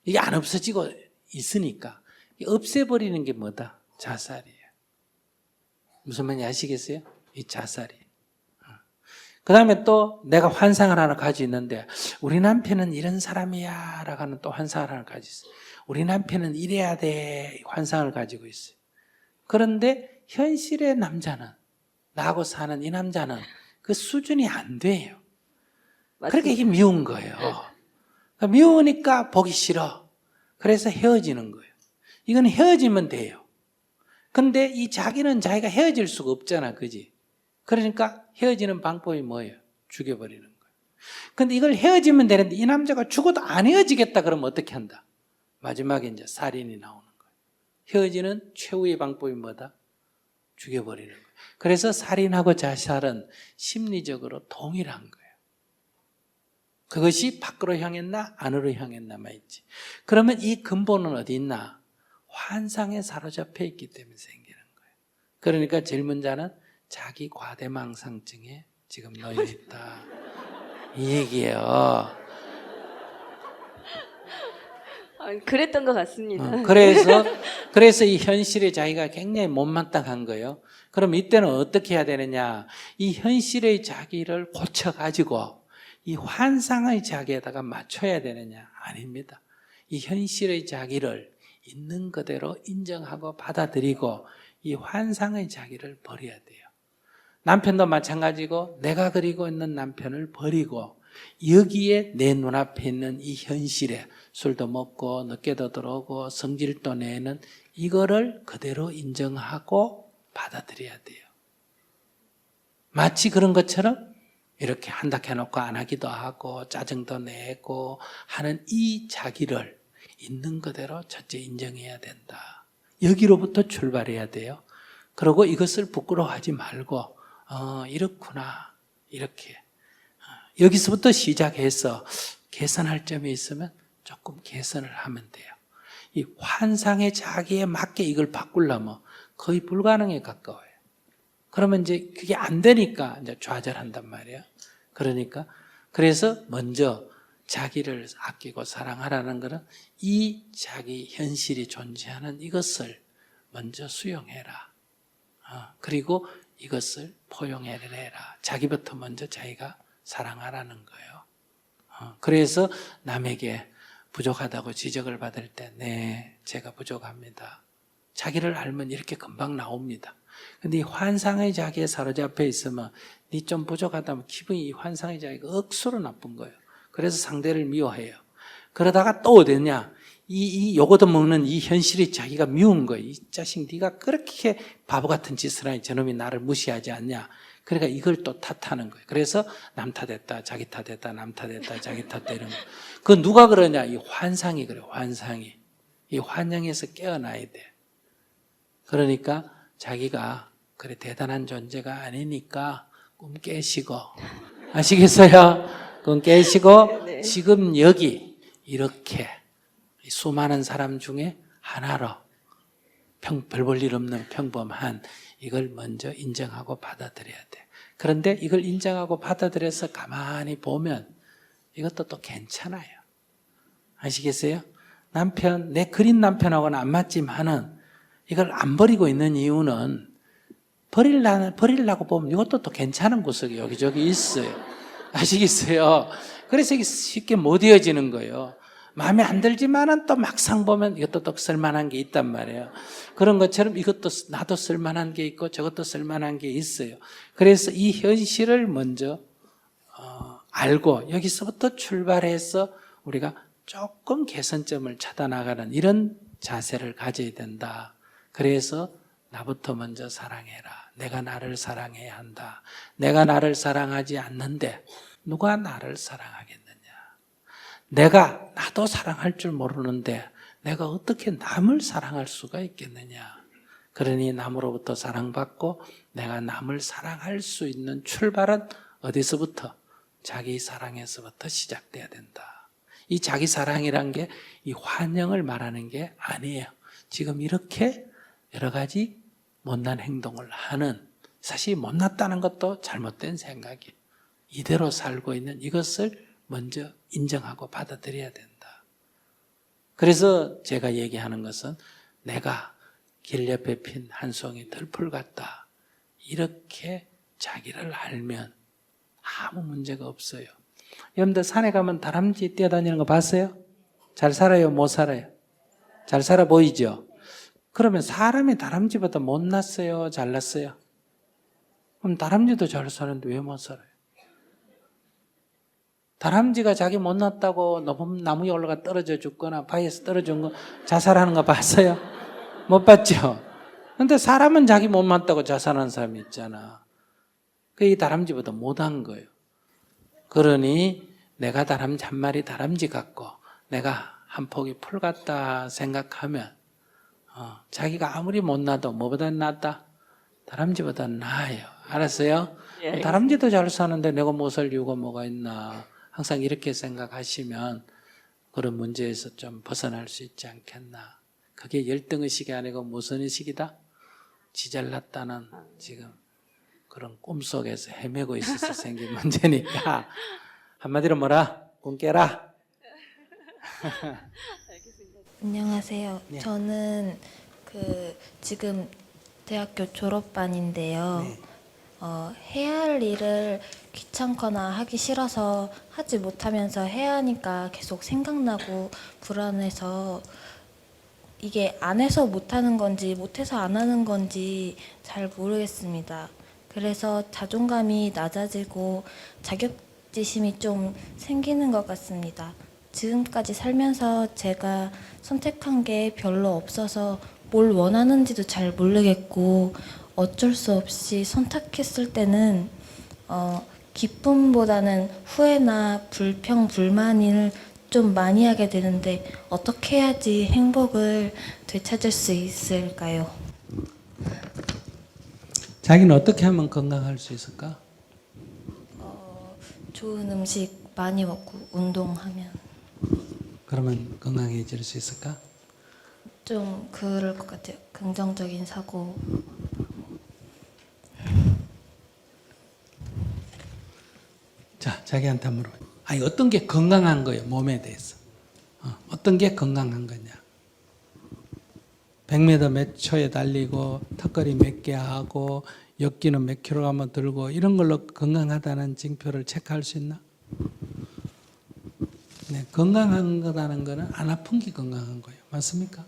이게 안 없어지고 있으니까. 없애버리는 게 뭐다? 자살이에요. 무슨 말인지 아시겠어요? 이 자살이에요. 그 다음에 또 내가 환상을 하나 가지고 있는데 우리 남편은 이런 사람이야 라고 하는 또 환상을 하나 가지고 있어요. 우리 남편은 이래야 돼 환상을 가지고 있어요. 그런데 현실의 남자는, 나하고 사는 이 남자는 그 수준이 안 돼요. 그러니까 이게 미운 거예요. 그러니까 미우니까 보기 싫어. 그래서 헤어지는 거예요. 이건 헤어지면 돼요. 근데 이 자기는 자기가 헤어질 수가 없잖아. 그지? 그러니까 헤어지는 방법이 뭐예요? 죽여버리는 거예요. 근데 이걸 헤어지면 되는데 이 남자가 죽어도 안 헤어지겠다 그러면 어떻게 한다? 마지막에 이제 살인이 나오는 거예요. 헤어지는 최후의 방법이 뭐다? 죽여버리는 거예요. 그래서 살인하고 자살은 심리적으로 동일한 거예요. 그것이 밖으로 향했나 안으로 향했나만 있지. 그러면 이 근본은 어디 있나? 환상에 사로잡혀 있기 때문에 생기는 거예요. 그러니까 젊은 자는 자기 과대망상증에 지금 놓여 있다. 이 얘기예요. 그랬던 것 같습니다. 그래서 이 현실에 자기가 굉장히 못마땅한 거예요. 그럼 이때는 어떻게 해야 되느냐? 이 현실의 자기를 고쳐가지고 이 환상의 자기에다가 맞춰야 되느냐? 아닙니다. 이 현실의 자기를 있는 그대로 인정하고 받아들이고 이 환상의 자기를 버려야 돼요. 남편도 마찬가지고 내가 그리고 있는 남편을 버리고 여기에 내 눈앞에 있는 이 현실에 술도 먹고 늦게도 들어오고 성질도 내는 이거를 그대로 인정하고 받아들여야 돼요. 마치 그런 것처럼 이렇게 한다 해놓고 안 하기도 하고 짜증도 내고 하는 이 자기를 있는 그대로 첫째 인정해야 된다. 여기로부터 출발해야 돼요. 그리고 이것을 부끄러워하지 말고 이렇구나 이렇게 여기서부터 시작해서 개선할 점이 있으면 조금 개선을 하면 돼요. 이 환상의 자기에 맞게 이걸 바꾸려면 거의 불가능에 가까워요. 그러면 이제 그게 안 되니까 이제 좌절한단 말이에요. 그러니까 그래서 먼저 자기를 아끼고 사랑하라는 것은 이 자기 현실이 존재하는 이것을 먼저 수용해라. 그리고 이것을 포용해내라. 자기부터 먼저 자기가 사랑하라는 거예요. 그래서 남에게 부족하다고 지적을 받을 때 네, 제가 부족합니다. 자기를 알면 이렇게 금방 나옵니다. 근데 이 환상의 자기에 사로잡혀 있으면 니 좀 부족하다면 기분이 이 환상의 자기가 억수로 나쁜 거예요. 그래서 상대를 미워해요. 그러다가 또 어디냐? 요거도 먹는 이 현실이 자기가 미운 거예요. 이 자식 네가 그렇게 바보 같은 짓을 하니 저놈이 나를 무시하지 않냐. 그러니까 이걸 또 탓하는 거예요. 그래서 남 탓했다, 자기 탓했다, 남 탓했다, 자기 탓했다 이런 거. 그 누가 그러냐? 이 환상이 그래요. 환상이. 이 환영에서 깨어나야 돼. 그러니까 자기가 그래 대단한 존재가 아니니까 꿈 깨시고 아시겠어요? 꿈 깨시고 네. 지금 여기 이렇게 수많은 사람 중에 하나로 별 볼 일 없는 평범한 이걸 먼저 인정하고 받아들여야 돼. 그런데 이걸 인정하고 받아들여서 가만히 보면 이것도 또 괜찮아요. 아시겠어요? 남편, 내 그린 남편하고는 안 맞지만은 이걸 안 버리고 있는 이유는 버리려고 보면 이것도 또 괜찮은 구석이 여기저기 있어요. 아시겠어요? 그래서 이게 쉽게 못 이어지는 거예요. 마음에 안 들지만은 또 막상 보면 이것도 또 쓸만한 게 있단 말이에요. 그런 것처럼 이것도 나도 쓸만한 게 있고 저것도 쓸만한 게 있어요. 그래서 이 현실을 먼저 알고 여기서부터 출발해서 우리가 조금 개선점을 찾아 나가는 이런 자세를 가져야 된다. 그래서 나부터 먼저 사랑해라. 내가 나를 사랑해야 한다. 내가 나를 사랑하지 않는데 누가 나를 사랑하겠느냐. 나도 사랑할 줄 모르는데 내가 어떻게 남을 사랑할 수가 있겠느냐. 그러니 남으로부터 사랑받고 내가 남을 사랑할 수 있는 출발은 어디서부터? 자기 사랑에서부터 시작돼야 된다. 이 자기 사랑이란 게 이 환영을 말하는 게 아니에요. 지금 이렇게 여러 가지 못난 행동을 하는, 사실 못났다는 것도 잘못된 생각이에요. 이대로 살고 있는 이것을 먼저 인정하고 받아들여야 된다. 그래서 제가 얘기하는 것은 내가 길 옆에 핀 한 송이 들풀 같다. 이렇게 자기를 알면 아무 문제가 없어요. 여러분들 산에 가면 다람쥐 뛰어다니는 거 봤어요? 잘 살아요? 못 살아요? 잘 살아 보이죠? 그러면 사람이 다람쥐보다 못났어요? 잘났어요? 그럼 다람쥐도 잘 사는데 왜 못 살아요? 다람쥐가 자기 못났다고 나무에 올라가 떨어져 죽거나 바위에서 떨어진 거 자살하는 거 봤어요? 못 봤죠? 근데 사람은 자기 못났다고 자살하는 사람이 있잖아. 이 다람쥐보다 못한 거예요. 그러니 내가 다람쥐 한 마리 다람쥐 같고 내가 한 포기 풀 같다 생각하면 자기가 아무리 못나도 뭐보다 낫다? 다람쥐보다 나아요. 알았어요? 예. 다람쥐도 잘 사는데 내가 못 살 이유가 뭐가 있나. 항상 이렇게 생각하시면 그런 문제에서 좀 벗어날 수 있지 않겠나. 그게 열등의식이 아니고 무슨 의식이다? 지 잘났다는 지금 그런 꿈속에서 헤매고 있어서 생긴 문제니까 한마디로 뭐라? 꿈 깨라. 안녕하세요. 네. 저는 지금 대학교 졸업반인데요. 네. 해야 할 일을 귀찮거나 하기 싫어서 하지 못하면서 해야 하니까 계속 생각나고 불안해서 이게 안 해서 못하는 건지 못해서 안 하는 건지 잘 모르겠습니다. 그래서 자존감이 낮아지고 자격지심이 좀 생기는 것 같습니다. 지금까지 살면서 제가 선택한 게 별로 없어서 뭘 원하는지도 잘 모르겠고 어쩔 수 없이 선택했을 때는 기쁨보다는 후회나 불평, 불만을 좀 많이 하게 되는데 어떻게 해야지 행복을 되찾을 수 있을까요? 자기는 어떻게 하면 건강할 수 있을까? 좋은 음식 많이 먹고 운동하면 그러면 건강해질 수 있을까? 좀 그럴 것 같아요. 긍정적인 사고. 자, 자기한테 물어. 아니 어떤 게 건강한 거예요 몸에 대해서. 어떤 게 건강한 거냐. 100m 몇 초에 달리고 턱걸이 몇 개 하고 역기는 몇 킬로그램 들고 이런 걸로 건강하다는 징표를 체크할 수 있나? 네, 건강한 거라는 거는 안 아픈 게 건강한 거예요. 맞습니까?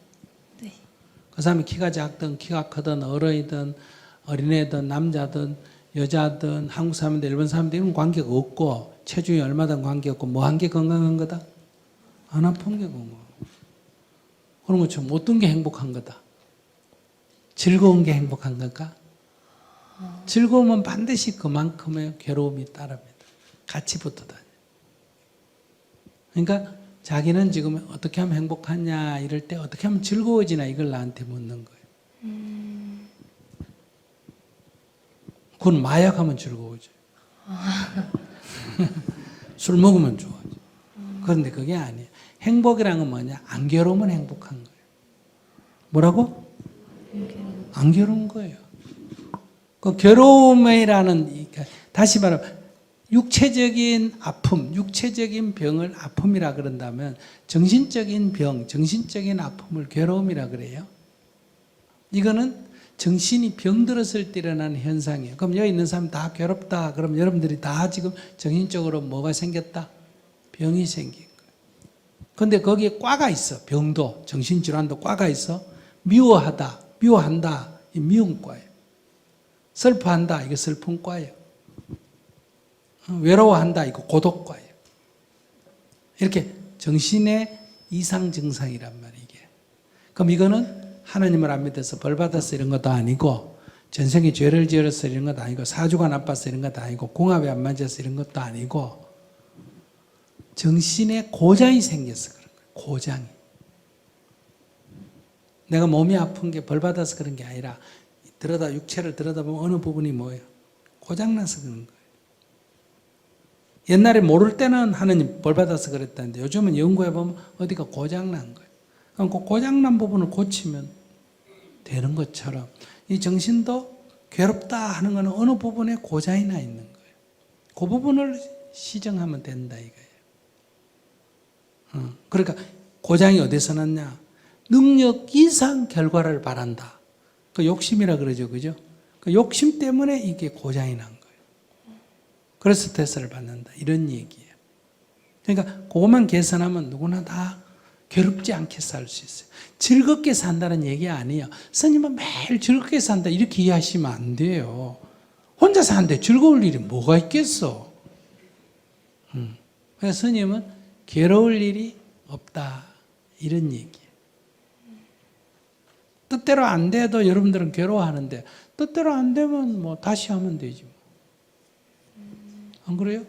네. 그 사람이 키가 작든 키가 크든 어른이든 어린애든 남자든 여자든 한국 사람들 일본 사람들 이런 관계가 없고 체중이 얼마든 관계없고 뭐 한 게 건강한 거다? 안 아픈 게 건강. 그런 것처럼 어떤 게 행복한 거다? 즐거운 게 행복한 걸까? 즐거움은 반드시 그만큼의 괴로움이 따릅니다. 같이 붙어 다녀. 그러니까 자기는 지금 어떻게 하면 행복하냐 이럴 때 어떻게 하면 즐거워지나 이걸 나한테 묻는 거예요. 그건 마약하면 즐거워져요. 술 먹으면 좋아져. 그런데 그게 아니에요. 행복이라는 건 뭐냐? 안 괴로우면 행복한 거예요. 뭐라고? 안 괴로운 거예요. 그 괴로움이라는, 다시 말하면 육체적인 아픔, 육체적인 병을 아픔이라 그런다면 정신적인 병, 정신적인 아픔을 괴로움이라 그래요. 이거는 정신이 병들었을 때 일어나는 현상이에요. 그럼 여기 있는 사람 다 괴롭다. 그럼 여러분들이 다 지금 정신적으로 뭐가 생겼다? 병이 생긴 거예요. 근데 거기에 과가 있어. 병도, 정신질환도 과가 있어. 미워하다, 미워한다. 이 미움과예요. 슬퍼한다. 이거 슬픔과예요. 외로워한다. 이거 고독과예요. 이렇게 정신의 이상 증상이란 말이에요. 이게. 그럼 이거는 하나님을 안 믿어서 벌 받아서 이런 것도 아니고 전생에 죄를 지어서 이런 것도 아니고 사주가 나빠서 이런 것도 아니고 궁합이 안 맞아서 이런 것도 아니고 정신에 고장이 생겨서 그런 거예요. 고장이. 내가 몸이 아픈 게 벌 받아서 그런 게 아니라 육체를 들여다보면 어느 부분이 뭐예요? 고장나서 그런 거예요. 옛날에 모를 때는 하느님 벌 받아서 그랬다는데 요즘은 연구해보면 어디가 고장난 거예요. 그럼 그 고장난 부분을 고치면 되는 것처럼 이 정신도 괴롭다 하는 것은 어느 부분에 고장이 나 있는 거예요. 그 부분을 시정하면 된다 이거예요. 그러니까 고장이 어디서 났냐? 능력 이상 결과를 바란다. 그 욕심이라 그러죠, 그죠? 그 욕심 때문에 이게 고장이 난 거예요. 그래서 스트레스를 받는다 이런 얘기예요. 그러니까 그것만 개선하면 누구나 다 괴롭지 않게 살 수 있어요. 즐겁게 산다는 얘기 아니에요. 스님은 매일 즐겁게 산다 이렇게 이해하시면 안 돼요. 혼자 사는데 즐거울 일이 뭐가 있겠어. 그래서 스님은 괴로울 일이 없다 이런 얘기예요. 뜻대로 안 돼도 여러분들은 괴로워하는데 뜻대로 안 되면 뭐 다시 하면 되지 뭐. 안 그래요?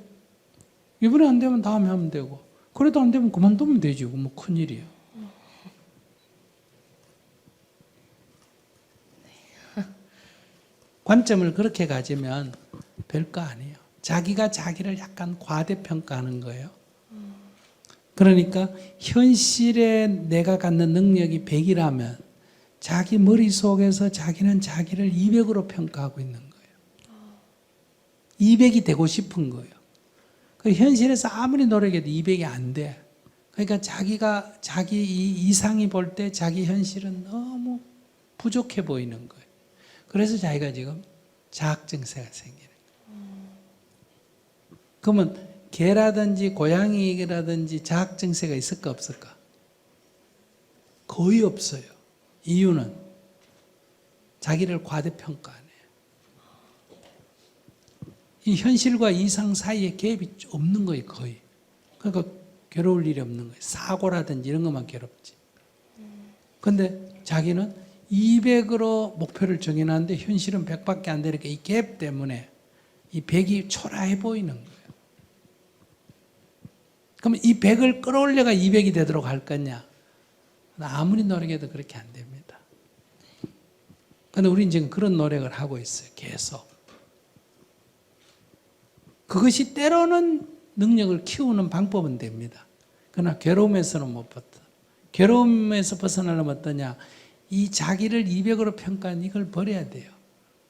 이번에 안 되면 다음에 하면 되고 그래도 안 되면 그만두면 되지 뭐 큰일이야. 관점을 그렇게 가지면 별거 아니에요. 자기가 자기를 약간 과대평가하는 거예요. 그러니까 현실에 내가 갖는 능력이 100이라면 자기 머릿속에서 자기는 자기를 200으로 평가하고 있는 거예요. 200이 되고 싶은 거예요. 현실에서 아무리 노력해도 200이 안 돼. 그러니까 자기가 자기 이상이 볼 때 자기 현실은 너무 부족해 보이는 거예요. 그래서 자기가 지금 자학증세가 생기는 거예요. 그러면 개라든지 고양이라든지 자학증세가 있을까 없을까? 거의 없어요. 이유는 자기를 과대평가하네. 이 현실과 이상 사이에 갭이 없는 거예요, 거의. 그러니까 괴로울 일이 없는 거예요. 사고라든지 이런 것만 괴롭지. 근데 자기는 200으로 목표를 정해놨는데 현실은 100밖에 안 되니까 이 갭 때문에 이 100이 초라해 보이는 거예요. 그럼 이 100을 끌어올려가 200이 되도록 할 거냐? 아무리 노력해도 그렇게 안 됩니다. 근데 우리는 지금 그런 노력을 하고 있어요, 계속. 그것이 때로는 능력을 키우는 방법은 됩니다. 그러나 괴로움에서는 못 벗어. 괴로움에서 벗어나려면 어떠냐? 이 자기를 200으로 평가한 이걸 버려야 돼요.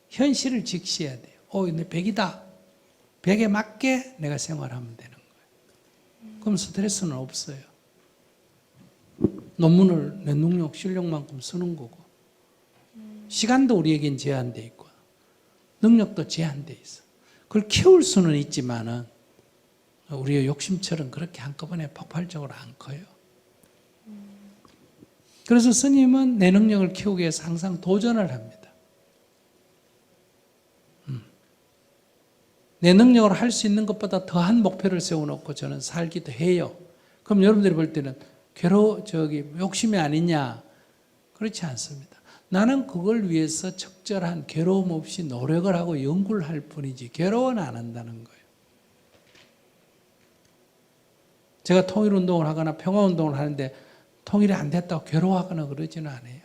현실을 직시해야 돼요. 내 100이다. 벽에 맞게 내가 생활하면 되는 거예요. 그럼 스트레스는 없어요. 논문을 내 능력, 실력만큼 쓰는 거고 시간도 우리에겐 제한돼 있고 능력도 제한돼 있어. 그걸 키울 수는 있지만은 우리의 욕심처럼 그렇게 한꺼번에 폭발적으로 안 커요. 그래서 스님은 내 능력을 키우기 위해서 항상 도전을 합니다. 내 능력으로 할 수 있는 것보다 더한 목표를 세워놓고 저는 살기도 해요. 그럼 여러분들이 볼 때는 욕심이 아니냐? 그렇지 않습니다. 나는 그걸 위해서 적절한 괴로움 없이 노력을 하고 연구를 할 뿐이지 괴로워는 안 한다는 거예요. 제가 통일운동을 하거나 평화운동을 하는데 통일이 안 됐다고 괴로워하거나 그러지는 않아요.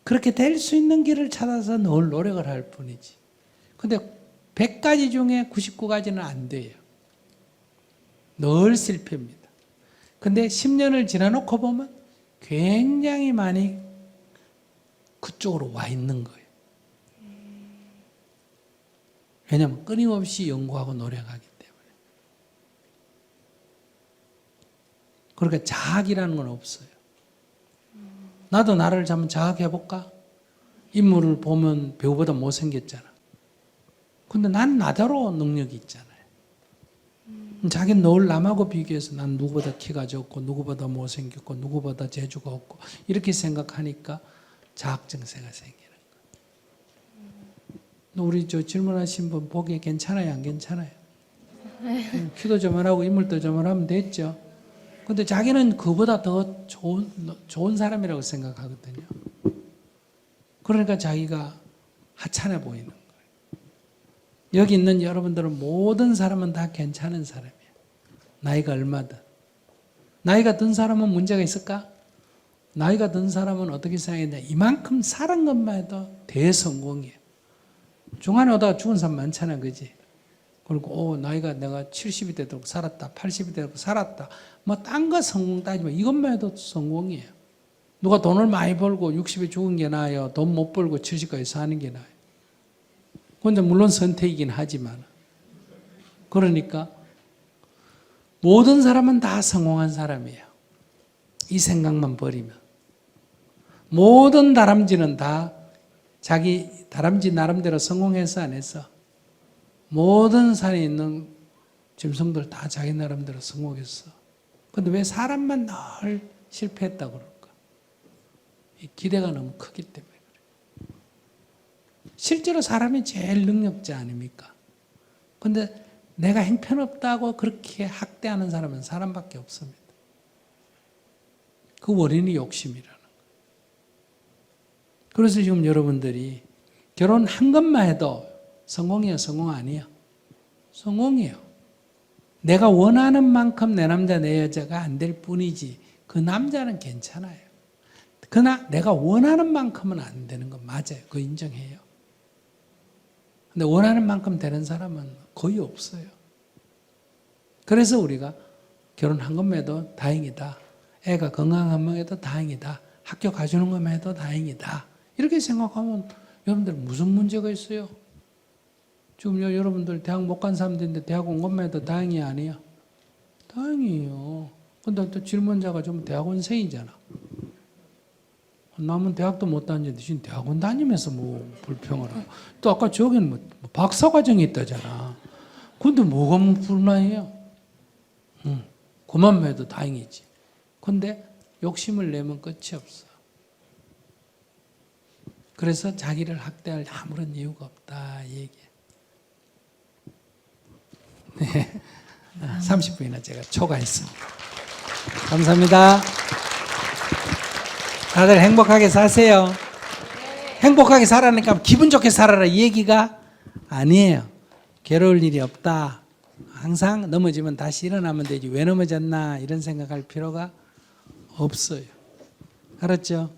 그렇게 될 수 있는 길을 찾아서 늘 노력을 할 뿐이지. 근데 100가지 중에 99가지는 안 돼요. 늘 실패입니다. 근데 10년을 지나놓고 보면 굉장히 많이 그쪽으로 와 있는 거예요. 왜냐하면 끊임없이 연구하고 노력하기 때문에. 그러니까 자학이라는 건 없어요. 나도 나를 한번 자학해볼까? 인물을 보면 배우보다 못생겼잖아. 근데 난 나대로 능력이 있잖아요. 자기는 늘 남하고 비교해서 난 누구보다 키가 적고 누구보다 못생겼고 누구보다 재주가 없고 이렇게 생각하니까 자학증세가 생기는 거예요. 우리 질문하신 분 보기에 괜찮아요? 안 괜찮아요? 키도 저만하고 인물도 저만하면 됐죠. 근데 자기는 그보다 더 좋은 사람이라고 생각하거든요. 그러니까 자기가 하찮아 보이는 거예요. 여기 있는 여러분들은 모든 사람은 다 괜찮은 사람이에요. 나이가 얼마든. 나이가 든 사람은 문제가 있을까? 나이가 든 사람은 어떻게 생각했냐? 이만큼 살은 것만 해도 대성공이에요. 중간에 오다가 죽은 사람 많잖아, 그지? 그리고 나이가 내가 70이 되도록 살았다, 80이 되도록 살았다. 뭐 딴 거 성공 따지면 이것만 해도 성공이에요. 누가 돈을 많이 벌고 60에 죽은 게 나아요? 돈 못 벌고 70까지 사는 게 나아요? 근데 물론 선택이긴 하지만. 그러니까 모든 사람은 다 성공한 사람이에요. 이 생각만 버리면. 모든 다람쥐는 다 자기 다람쥐 나름대로 성공해서 안 했어. 모든 산에 있는 짐승들 다 자기 나름대로 성공했어. 근데 왜 사람만 늘 실패했다고 그럴까? 이 기대가 너무 크기 때문에 그래요. 실제로 사람이 제일 능력자 아닙니까? 근데 내가 형편없다고 그렇게 학대하는 사람은 사람밖에 없습니다. 그 원인이 욕심이라는 거예요. 그래서 지금 여러분들이 결혼한 것만 해도 성공이에요, 성공 아니에요? 성공이에요. 내가 원하는 만큼 내 남자, 내 여자가 안 될 뿐이지 그 남자는 괜찮아요. 그러나 내가 원하는 만큼은 안 되는 건 맞아요. 그거 인정해요. 근데 원하는 만큼 되는 사람은 거의 없어요. 그래서 우리가 결혼한 것만 해도 다행이다. 애가 건강한 것만 해도 다행이다. 학교 가주는 것만 해도 다행이다. 이렇게 생각하면 여러분들 무슨 문제가 있어요? 지금 여러분들 대학 못 간 사람들인데 대학 온 것만 해도 다행이 아니에요? 다행이에요. 근데 또 질문자가 좀 대학원생이잖아. 남은 대학도 못 다니는데 지금 대학원 다니면서 뭐 불평을 하고. 또 아까 저기는 뭐 박사과정이 있다잖아. 근데 뭐가 불만이에요? 그만 해도 다행이지. 근데 욕심을 내면 끝이 없어. 그래서 자기를 학대할 아무런 이유가 없다 이 얘기예요. 네. 30분이나 제가 초과했습니다. 감사합니다. 다들 행복하게 사세요. 행복하게 살아니까 기분 좋게 살아라 이 얘기가 아니에요. 괴로울 일이 없다. 항상 넘어지면 다시 일어나면 되지 왜 넘어졌나 이런 생각할 필요가 없어요. 알았죠?